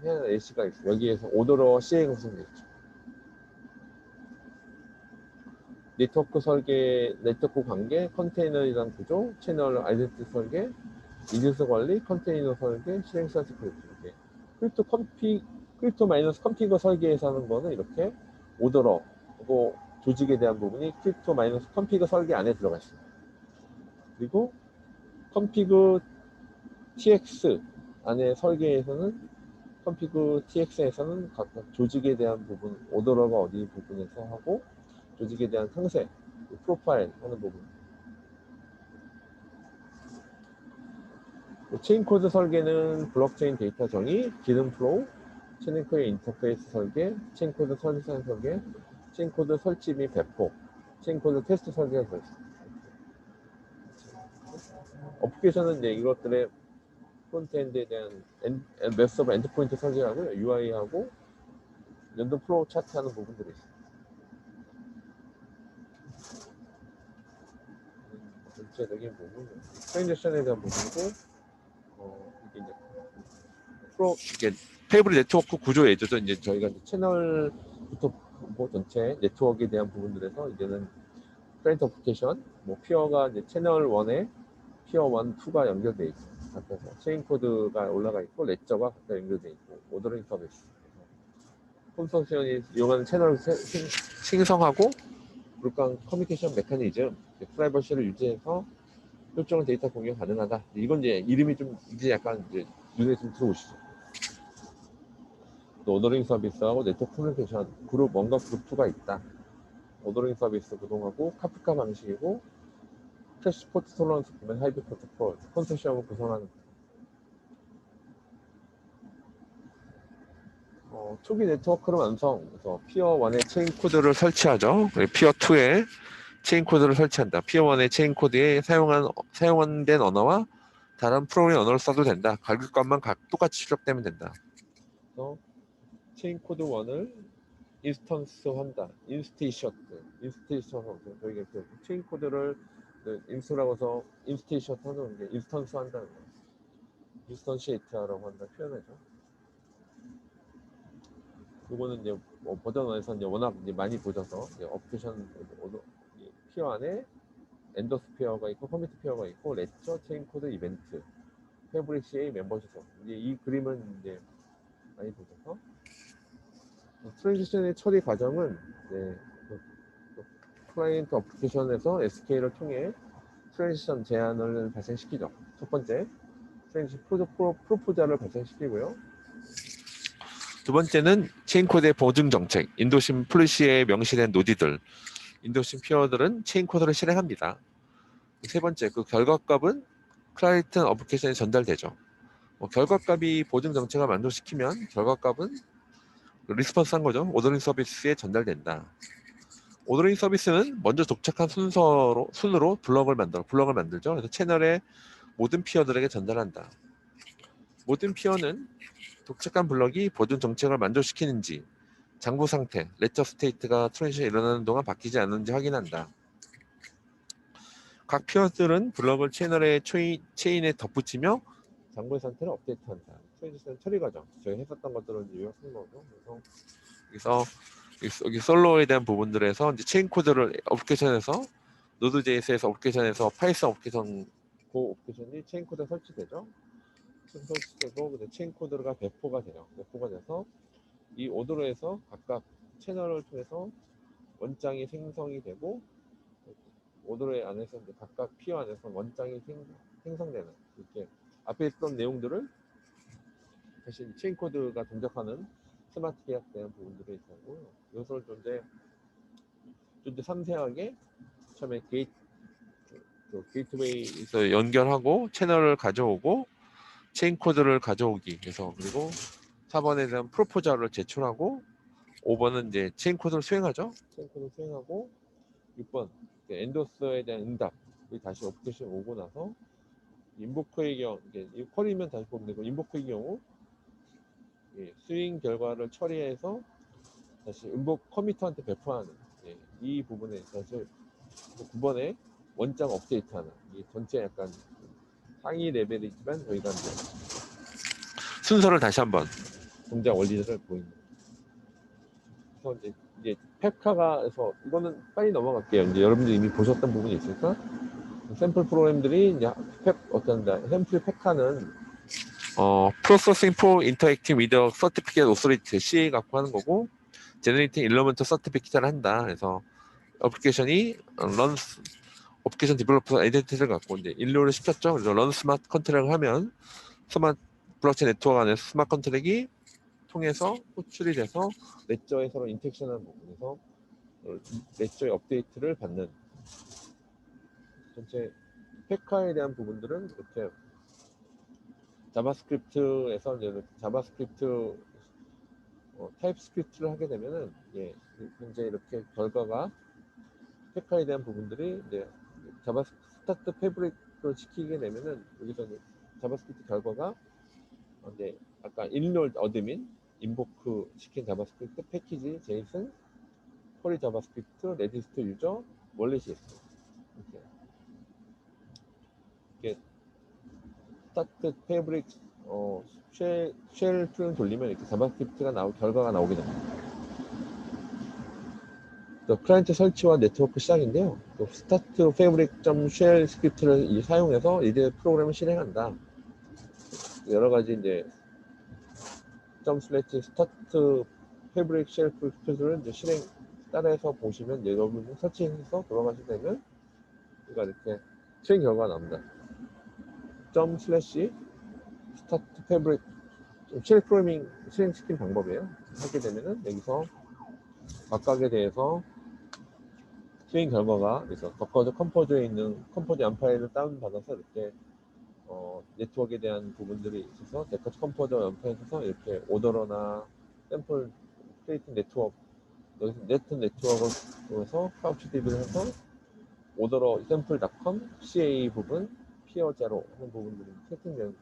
해야 예시가 있어요. 여기에서 오더러 CA 구성되어 있죠. 네트워크 설계, 네트워크 관계, 컨테이너이란 구조, 채널 아이덴티 설계, 인증서 관리, 컨테이너 설계, 실행시간 스크립트. 이렇게. 크립토 마이너스 컴피거 설계에서 하는 거는 이렇게 오더러, 그리고 조직에 대한 부분이 크립토 마이너스 컴피거 설계 안에 들어가 있습니다. 그리고 컴피그 TX 안에 설계에서는 컴피그 TX에서는 각각 조직에 대한 부분, 오더러가 어디 부분에서 하고, 조직에 대한 상세, 프로파일 하는 부분. 체인 코드 설계는 블록체인 데이터 정의, 기능 플로우, 체인 코드 인터페이스 설계, 체인 코드 설계상 설계, 체인 코드 설치 및 배포, 체인 코드 테스트 설계가 들어있습니다. 어플리케이션은 이제 이것들의 프론트엔드에 대한 웹서버 엔드포인트 설계하고요, UI하고 연동 플로우 차트 하는 부분들이 있습니다. 전체적인 부분, 트랜지션에 대한 부분이고, 이게 이제 이게 패브릭 네트워크 구조 예제죠. 이제 저희가 이제 채널부터 뭐 전체 네트워크에 대한 부분들에서 이제는 클라이언트 어플리케이션, 뭐 피어가 이제 채널 1에 피어 1, 2가 연결돼 있고, 앞에서 체인 코드가 올라가 있고, 레저가 각각 연결돼 있고, 오더링 서비스, 콘소시엄이 이용하는 채널을 생성하고, 그룹간 커뮤니케이션 메커니즘, 프라이버시를 유지해서 효율적인 데이터 공유 가능하다. 이건 이제 이름이 좀 이제 약간 이제 눈에 좀 들어오시죠. 또 오더링 서비스하고 네트워크 커뮤니케이션 그룹 1과 그룹 2가 있다. 오더링 서비스 구동하고 카프카 방식이고, 캐시포트 톨러런스 보면 하이브 프로토콜 컨소시엄을 구성하는 초기 네트워크를 완성. 그래서 피어 1의 체인 코드를 설치하죠. 피어 2에 체인 코드를 설치한다. 피어 1의 체인 코드에 사용된 언어와 다른 프로그래밍 언어를 써도 된다. 가격값만 똑같이 출력되면 된다. 그래서 체인 코드 1을 인스턴스 한다. 인스테이션 저희가 그 체인 코드를 인스라고 해서 인스테이션 하는 게 인스턴스 한다는 거예요. 인스턴시에이트라고 한다 표현하죠. 이거는 이제 버전 1에서 이제 워낙 이제 많이 보셔서 어플리케이션 피어 안에 엔도스피어가 있고 커뮤니티 피어가 있고 렉처, 체인 코드, 이벤트, 패브릭 CA 멤버십. 이제 이 그림은 이제 많이 보셔서 트랜지션의 처리 과정은 이제 클라이언트 어플리케이션에서 SK를 통해 트랜지션 제한을 발생시키죠. 첫 번째, 트랜지션 프로포자를 발생시키고요. 두 번째는 체인 코드의 보증 정책, 인도심 폴리시에 명시된 노디들, 인도심 피어들은 체인 코드를 실행합니다. 세 번째, 그 결과값은 클라이언트 어플리케이션에 전달되죠. 결과값이 보증 정책을 만족시키면 결과값은 리스폰스 한 거죠. 오더링 서비스에 전달된다. 오더링 서비스는 먼저 도착한 순으로 블럭을 만들죠. 그래서 채널의 모든 피어들에게 전달한다. 모든 피어는 도착한 블럭이 보증 정책을 만족시키는지, 장부 상태, 레저 스테이트가 트랜지션이 일어나는 동안 바뀌지 않는지 확인한다. 각 피어들은 블럭을 채널의 체인에 덧붙이며 장부의 상태를 업데이트한다. 트랜지션 처리 과정. 저희 했었던 것들은 요약한 거죠. 그래서 여기 솔로에 대한 부분들에서 이제 체인 코드를 어플리케이션에서 노드.js에서 어플리케이션에서 파이썬 어플리케이션 그 어플리케이션이 체인 코드에 설치되죠. 설치되고 체인 코드가 배포가 돼요. 배포가 돼서 이 오더로에서 각각 채널을 통해서 원장이 생성이 되고 오더로 안에서 이제 각각 피어 안에서 원장이 생성되는 이렇게 앞에 있던 내용들을 다시 체인 코드가 동작하는 스마트 계약되는 부분들이 있고 이것을 좀 더 섬세하게 처음에 게이트웨이에서 연결하고 채널을 가져오고 체인 코드를 가져오기 그래서 그리고 4번에 대한 프로포저를 제출하고 5번은 이제 체인 코드를 수행하죠. 체인 코드를 수행하고 6번 엔도스에 대한 응답이 다시 어플리케이션 오고 나서 인보크의 경우 이 쿼리면 다시 보면 되고 인보크의 경우 스윙 결과를 처리해서 다시 인복 커미터한테 배포하는 이 부분에 사실 9번에 원장 업데이트하는 이 전체 약간 상위 레벨이지만 저희가 이제 순서를 다시 한번 동작 원리를 보이는. 그래서 이제 페카가에서 이거는 빨리 넘어갈게요. 이제 여러분들이 이미 보셨던 부분이 있으니까 샘플 프로그램들이 이제 샘플 페카는 프로세싱 프로 인터액팅 위더 서티피켓 오소리티 CA 갖고 하는 거고 제너레이팅 일러먼트 서티피켓을 한다. 그래서 어플리케이션이 어플리케이션 디벨로퍼 아이덴티티를 갖고 이제 인류를 시켰죠. 그래서 런 스마트 컨트랙을 하면 스마트 블록체인 네트워크 안에서 스마트 컨트랙이 통해서 호출이 돼서 넷저에 서로 인텍션하는 부분에서 넷저의 업데이트를 받는 전체 페카에 대한 부분들은 이렇게 자바스크립트에서 이제 자바스크립트 타입스크립트를 하게 되면은 현재 이렇게 결과가 페카에 대한 부분들이 이제 스타트 패브릭을 시키게 되면은 여기서 이제 자바스크립트 결과가 이제 아까 인롤 어드민 인보크 시킨 자바스크립트 패키지 제이슨 쿼리 자바스크립트 레지스트 유저 원래 CSS 이렇게 스타트 패브릭 쉘 풀을 돌리면 이렇게 자바스크립트가 결과가 나오게 됩니다. 클라이언트 설치와 네트워크 시작인데요. 스타트 패브릭.쉘 스크립트를 사용해서 이제 프로그램을 실행한다. 여러 가지 이제 스타트 패브릭 쉘 스크립트를 이제 실행 따라해서 보시면 여러분이 설치해서 들어가시게 되면 이렇게 실행 결과가 나옵니다. 스타트 패브릭 쉘 프로그래밍 실행시킨 방법이에요. 하게 되면은 여기서 각각에 대해서 실행 결과가 그래서 덕커즈 컴포즈에 있는 컴포즈 양 파일을 다운받아서 이렇게 네트워크에 대한 부분들이 있어서 데커즈 컴포즈 연파에 있어서 이렇게 오더러나 샘플 크리에이팅 네트워크 여기서 네트워크를 통해서 카우치 DB를 해서 오더러 샘플.com CA 부분 피어 제로 하는 부분들이 세팅된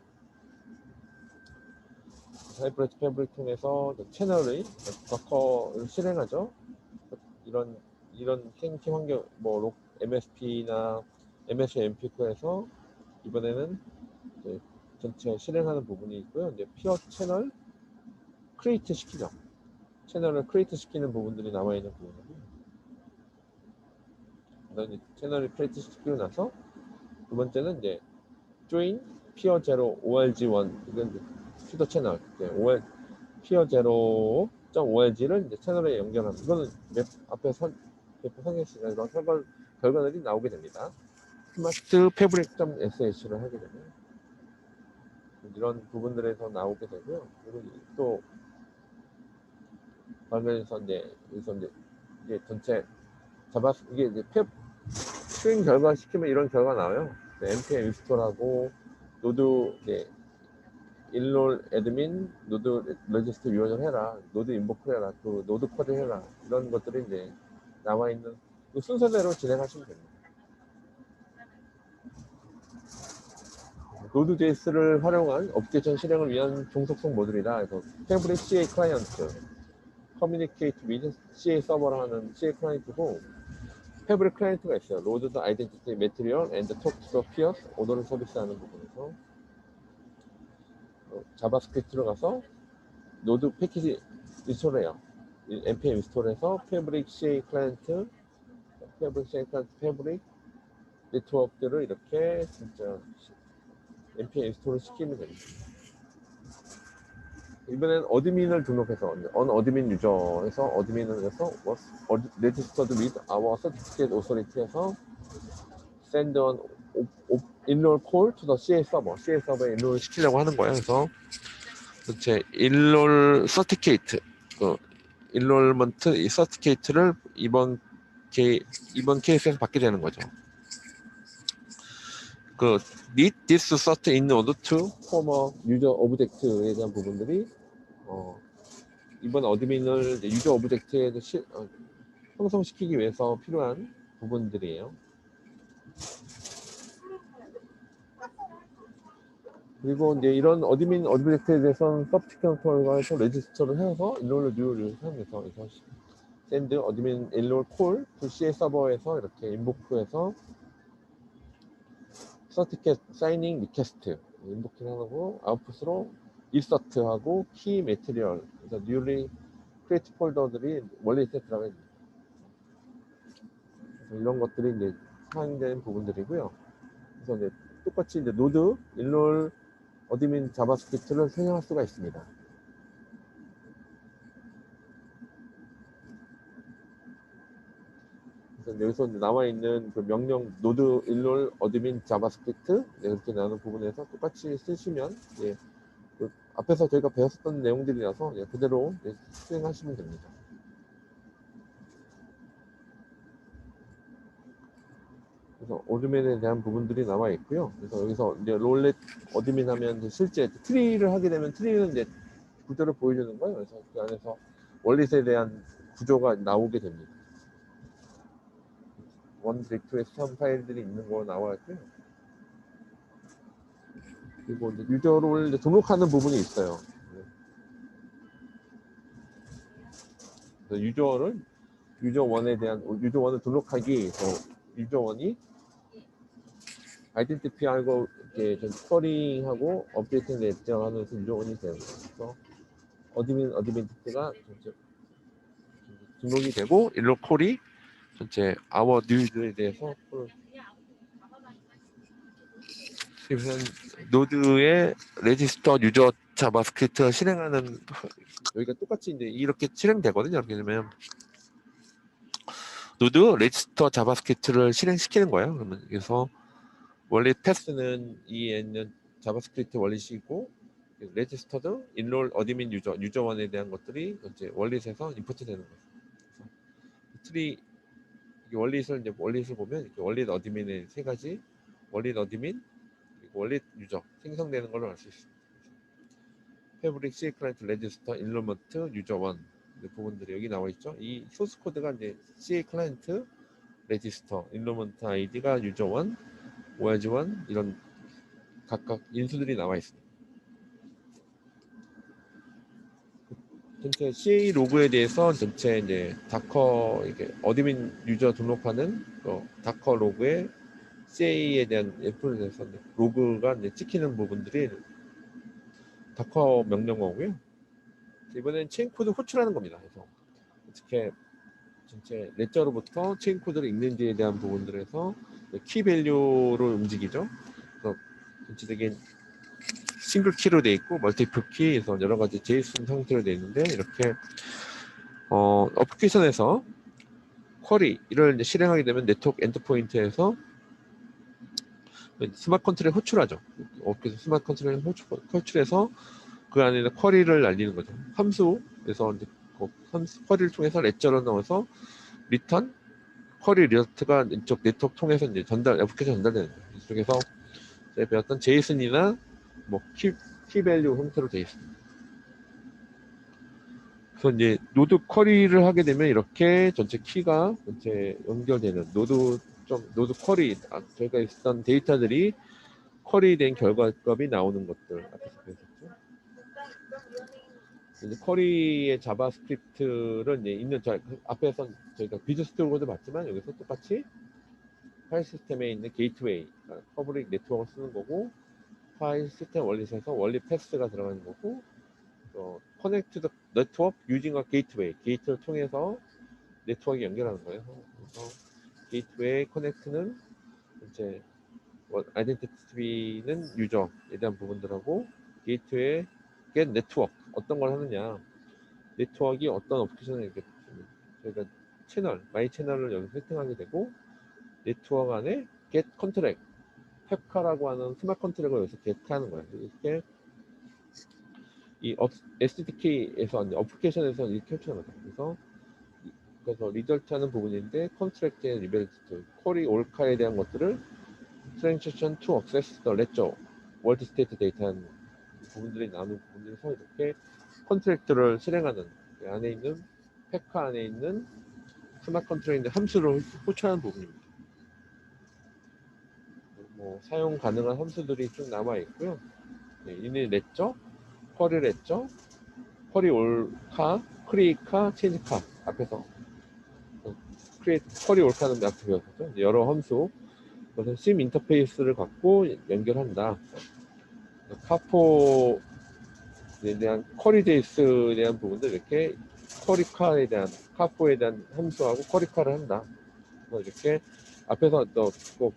하이브리드 패브릭 통해서 채널의 더커를 실행하죠. 이런 생팀 환경 MSP나 MS MP4에서 이번에는 전체 실행하는 부분이 있고요. 이제 피어 채널 크리에이트 시키죠. 채널을 크리에이트 시키는 부분들이 남아 있는 부분이고요. 그다음에 채널을 크리에이트 시키고 나서 두 번째는 이제 join peer 0 org1 이건 튜더 채널 OL peer 0.org를 이제 채널에 연결하는 이거는 앞에 설명했으니까 이런 결과들이 나오게 됩니다. 스마트 패브릭.sh를 하게 되면 이런 부분들에서 나오게 되고요. 그리고 또 관련해서 여기서 이제 전체 이게 이제 스트링 결과 시키면 이런 결과 나와요. npm 인스톨하고 노드 인롤 애드민 노드 레지스터 유언을 해라, 노드 인보크 해라, 또 노드 코드 해라, 이런 것들이 이제 나와 있는 그 순서대로 진행하시면 됩니다. 노드.js를 활용한 어플리케이션 실행을 위한 종속성 모듈이다. 그래서 패브릭 CA 클라이언트, 커뮤니케이트 위드 CA 서버를 하는 CA 클라이언트고, 패브릭 클라이언트가 있어요. 로드 더 아이덴티티 매트리얼 앤드 톡 투 더 피어스 오더를 서비스하는 부분에서 자바스크립트로 가서 노드 패키지 인스톨해요. npm 인스톨해서 패브릭 CA 클라이언트, 패브릭 네트워크들을 이렇게 진짜 npm 인스톨을 시키면 됩니다. 이번엔 어드민을 등록해서 어드민 유저에서 어드민을 해서 registered with our certificate authority에서 send an enroll call to the CA server, CA 서버에 enroll 시키려고 하는 거예요. 그래서 전체 enroll certificate, enrollment certificate를 이번 케이스에서 받게 되는 거죠. need this cert in order to form a user object에 대한 부분들이 이번 어드민을 유저 오브젝트에 형성시키기 위해서 필요한 부분들이에요. 그리고 이제 이런 어드민 오브젝트에 대해서는 서브티컨트가 해서 레지스터를 해서 인롤 뉴를 사용해서 send 어드민 인롤 콜 to CA 서버에서 이렇게 인보크해서 서티켓 사이닝 리퀘스트 인보킹 하고 아웃풋으로 인서트하고 키 매트리얼 그래서 뉴리 크리에이트 폴더들이 원리스트에 들어가 있습니다. 이런 것들이 이제 사용되는 부분들이고요. 그래서 이제 똑같이 이제 노드 인롤 어드민 자바스크립트를 사용할 수가 있습니다. 그래서 여기서 나와 있는 그 명령 노드 인롤 어드민 자바스크립트 이렇게 나오는 부분에서 똑같이 쓰시면 그 앞에서 저희가 배웠었던 내용들이라서 그대로 수행하시면 됩니다. 그래서 어드민에 대한 부분들이 나와 있고요. 그래서 여기서 이제 롤렛 어드민 하면 이제 실제 트리를 하게 되면 트리는 이제 구조를 보여주는 거예요. 그래서 그 안에서 원릿에 대한 구조가 나오게 됩니다. 원 디렉토리에 스탐 파일들이 있는 거 나와 있고요. 그리고 이제 유저를 이제 등록하는 부분이 있어요. 그래서 유저1에 대한 유저1을 등록하기 위해서 유저1이 아이덴티티하고 이렇게 스토링하고 업데이팅 예정하면서 유저1이 되는 거예요. 그래서 어드민티티가 등록이 되고 일로 콜이 전체 our news에 대해서 그래서 노드의 레지스터 유저 자바스크립트를 실행하는 여기가 똑같이 이제 이렇게 실행되거든요. 이렇게 되면 노드 레지스터 자바스크립트를 실행시키는 거예요. 그러면 그래서 원래 패스는 EN은 자바스크립트 원리시고 레지스터도 인롤 어드민 유저1에 대한 것들이 이제 원릿에서 임포트 되는 거죠. 트리 원릿을 보면 이렇게 원릿 어드민의 세 가지 원릿 어드민 그리고 원릿 유저 생성되는 걸로 알 수 있습니다. 패브릭 CA 클라이언트 레지스터 인롤먼트 유저1 부분들이 여기 나와 있죠. 이 소스 코드가 이제 CA 클라이언트 레지스터 인롤먼트 아이디가 유저1 OS1 이런 각각 인수들이 나와 있습니다. 전체 CA 로그에 대해서 전체 이제 다커 이게 어드민 유저 등록하는 다커 로그에 CA에 대한 애플에 대해서 로그가 이제 찍히는 부분들이 다커 명령어고요. 이번엔 체인 코드 호출하는 겁니다. 그래서 어떻게 전체 레저로부터 체인 코드를 읽는지에 대한 부분들에서 키 밸류를 움직이죠. 그래서 전체적인 싱글 키로 되어 있고 멀티플 키에서 여러 가지 JSON 형태로 되어 있는데 이렇게 어플리케이션에서 쿼리를 이제 실행하게 되면 네트워크 엔드포인트에서 스마트 컨트롤에 호출하죠. 어플리케이션 스마트 컨트롤에 호출해서 그 안에는 쿼리를 날리는 거죠. 함수에서 이제 그 함수 쿼리를 통해서 레저로 넣어서 리턴 쿼리 리저트가 이쪽 네트워크 통해서 이제 어플리케이션 전달되는 거예요. 이쪽에서 제가 배웠던 JSON이나 뭐 키 밸류 형태로 되어 있습니다. 그래서 이제 노드 쿼리를 하게 되면 이렇게 전체 키가 전체 연결되는 노드 쿼리 저희가 있었던 데이터들이 쿼리된 결과값이 나오는 것들 앞에서 배웠었죠. 이제 쿼리의 자바스크립트를 이제 있는 앞에서 저희가 비즈니스 스토어도 봤지만 여기서 똑같이 파일 시스템에 있는 게이트웨이, 퍼블릭 네트워크를 쓰는 거고 파일 시스템 원리에서 원리 패스가 들어가는 거고 커넥트 더 네트워크 유징 어 게이트를 통해서 네트워크 연결하는 거예요. 그래서 게이트웨이 커넥트는 이제 아이덴티티는 유저에 대한 부분들하고 게이트웨이 get 네트워크 어떤 걸 하느냐 네트워크가 어떤 어플리케이션을 이렇게 저희가 마이 채널을 여기 세팅하게 되고 네트워크 안에 get 컨트랙 펩카라고 하는 스마트 컨트랙을 여기서 get하는 거예요. 이렇게 이 SDK에서 어플리케이션에서 이렇게 캡처하는 거죠. 그래서 리절트하는 부분인데 컨트랙트의 리벨트, 쿼리 올카에 대한 것들을 트랜지션 투 액세스 더 레저 월드 스테이트 데이터하는 부분들이 나오는 부분들에서 이렇게 컨트랙트를 실행하는 그 안에 있는 팩카 안에 있는 스마트 컨트랙트 함수를 호출하는 부분입니다. 뭐 사용 가능한 함수들이 쭉 남아 있고요. 네, 이는 레저, 쿼리 레저, 쿼리 올카, 크리카, 체인지카 앞에서 쿼리 올카는 앞에 배웠었죠. 여러 함수 그래서 심 인터페이스를 갖고 연결한다. 카포에 대한 쿼리 베이스에 대한 부분들 이렇게 쿼리카에 대한 카포에 대한 함수하고 쿼리카를 한다. 이렇게 앞에서 또 꼭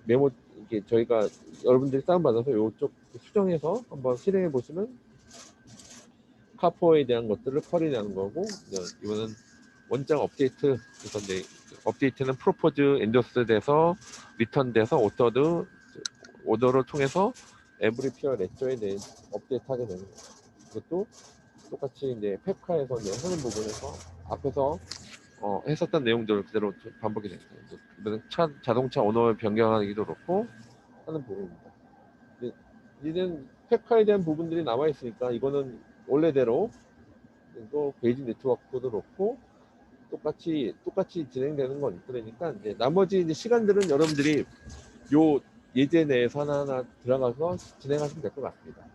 메모 이게 저희가 여러분들이 다운받아서 이쪽 수정해서 한번 실행해 보시면 카포에 대한 것들을 쿼리하는 거고 이거는 원장 업데이트 그래서 이제 업데이트는 프로포즈 엔도스 돼서 리턴 돼서 오더를 통해서 에브리 피어 레저에 대해 업데이트하게 되는 거예요. 이것도 똑같이 이제 펩카에서 이제 하는 부분에서 앞에서 했었던 내용들을 그대로 반복이 됩니다. 이번엔 자동차 오너를 변경하기도 그렇고 하는 부분입니다. 이제는 펩카에 대한 부분들이 남아 있으니까 이거는 원래대로 또 베이직 네트워크도 그렇고 똑같이 진행되는 건 그러니까 이제 나머지 이제 시간들은 여러분들이 요 예제 내에서 하나하나 들어가서 진행하시면 될 것 같습니다.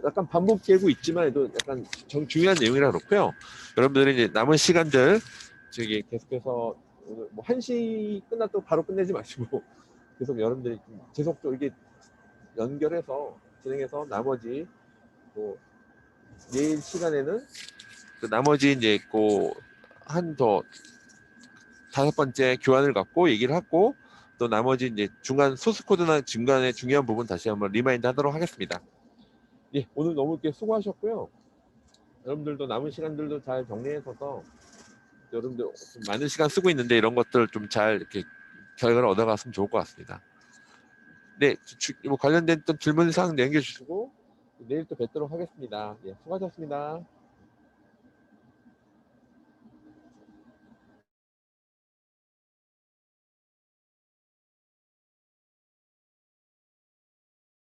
약간 반복되고 있지만 약간 중요한 내용이라 그렇고요. 여러분들이 이제 남은 시간들 저기 계속해서 오늘 뭐 1시 끝났다고 바로 끝내지 마시고 계속 여러분들이 계속적으로 이게 연결해서 진행해서 나머지 뭐 내일 시간에는 그 나머지 이제 한 더 5번째 교환을 갖고 얘기를 하고 또 나머지 이제 중간 소스 코드나 중간에 중요한 부분 다시 한번 리마인드 하도록 하겠습니다. 예, 오늘 너무 이렇게 수고하셨고요. 여러분들도 남은 시간들도 잘 정리해서 여러분들 좀 많은 시간 쓰고 있는데 이런 것들 좀 잘 이렇게 결과를 얻어갔으면 좋을 것 같습니다. 네, 뭐 관련된 또 질문 사항 남겨주시고 내일 또 뵙도록 하겠습니다. 예, 수고하셨습니다.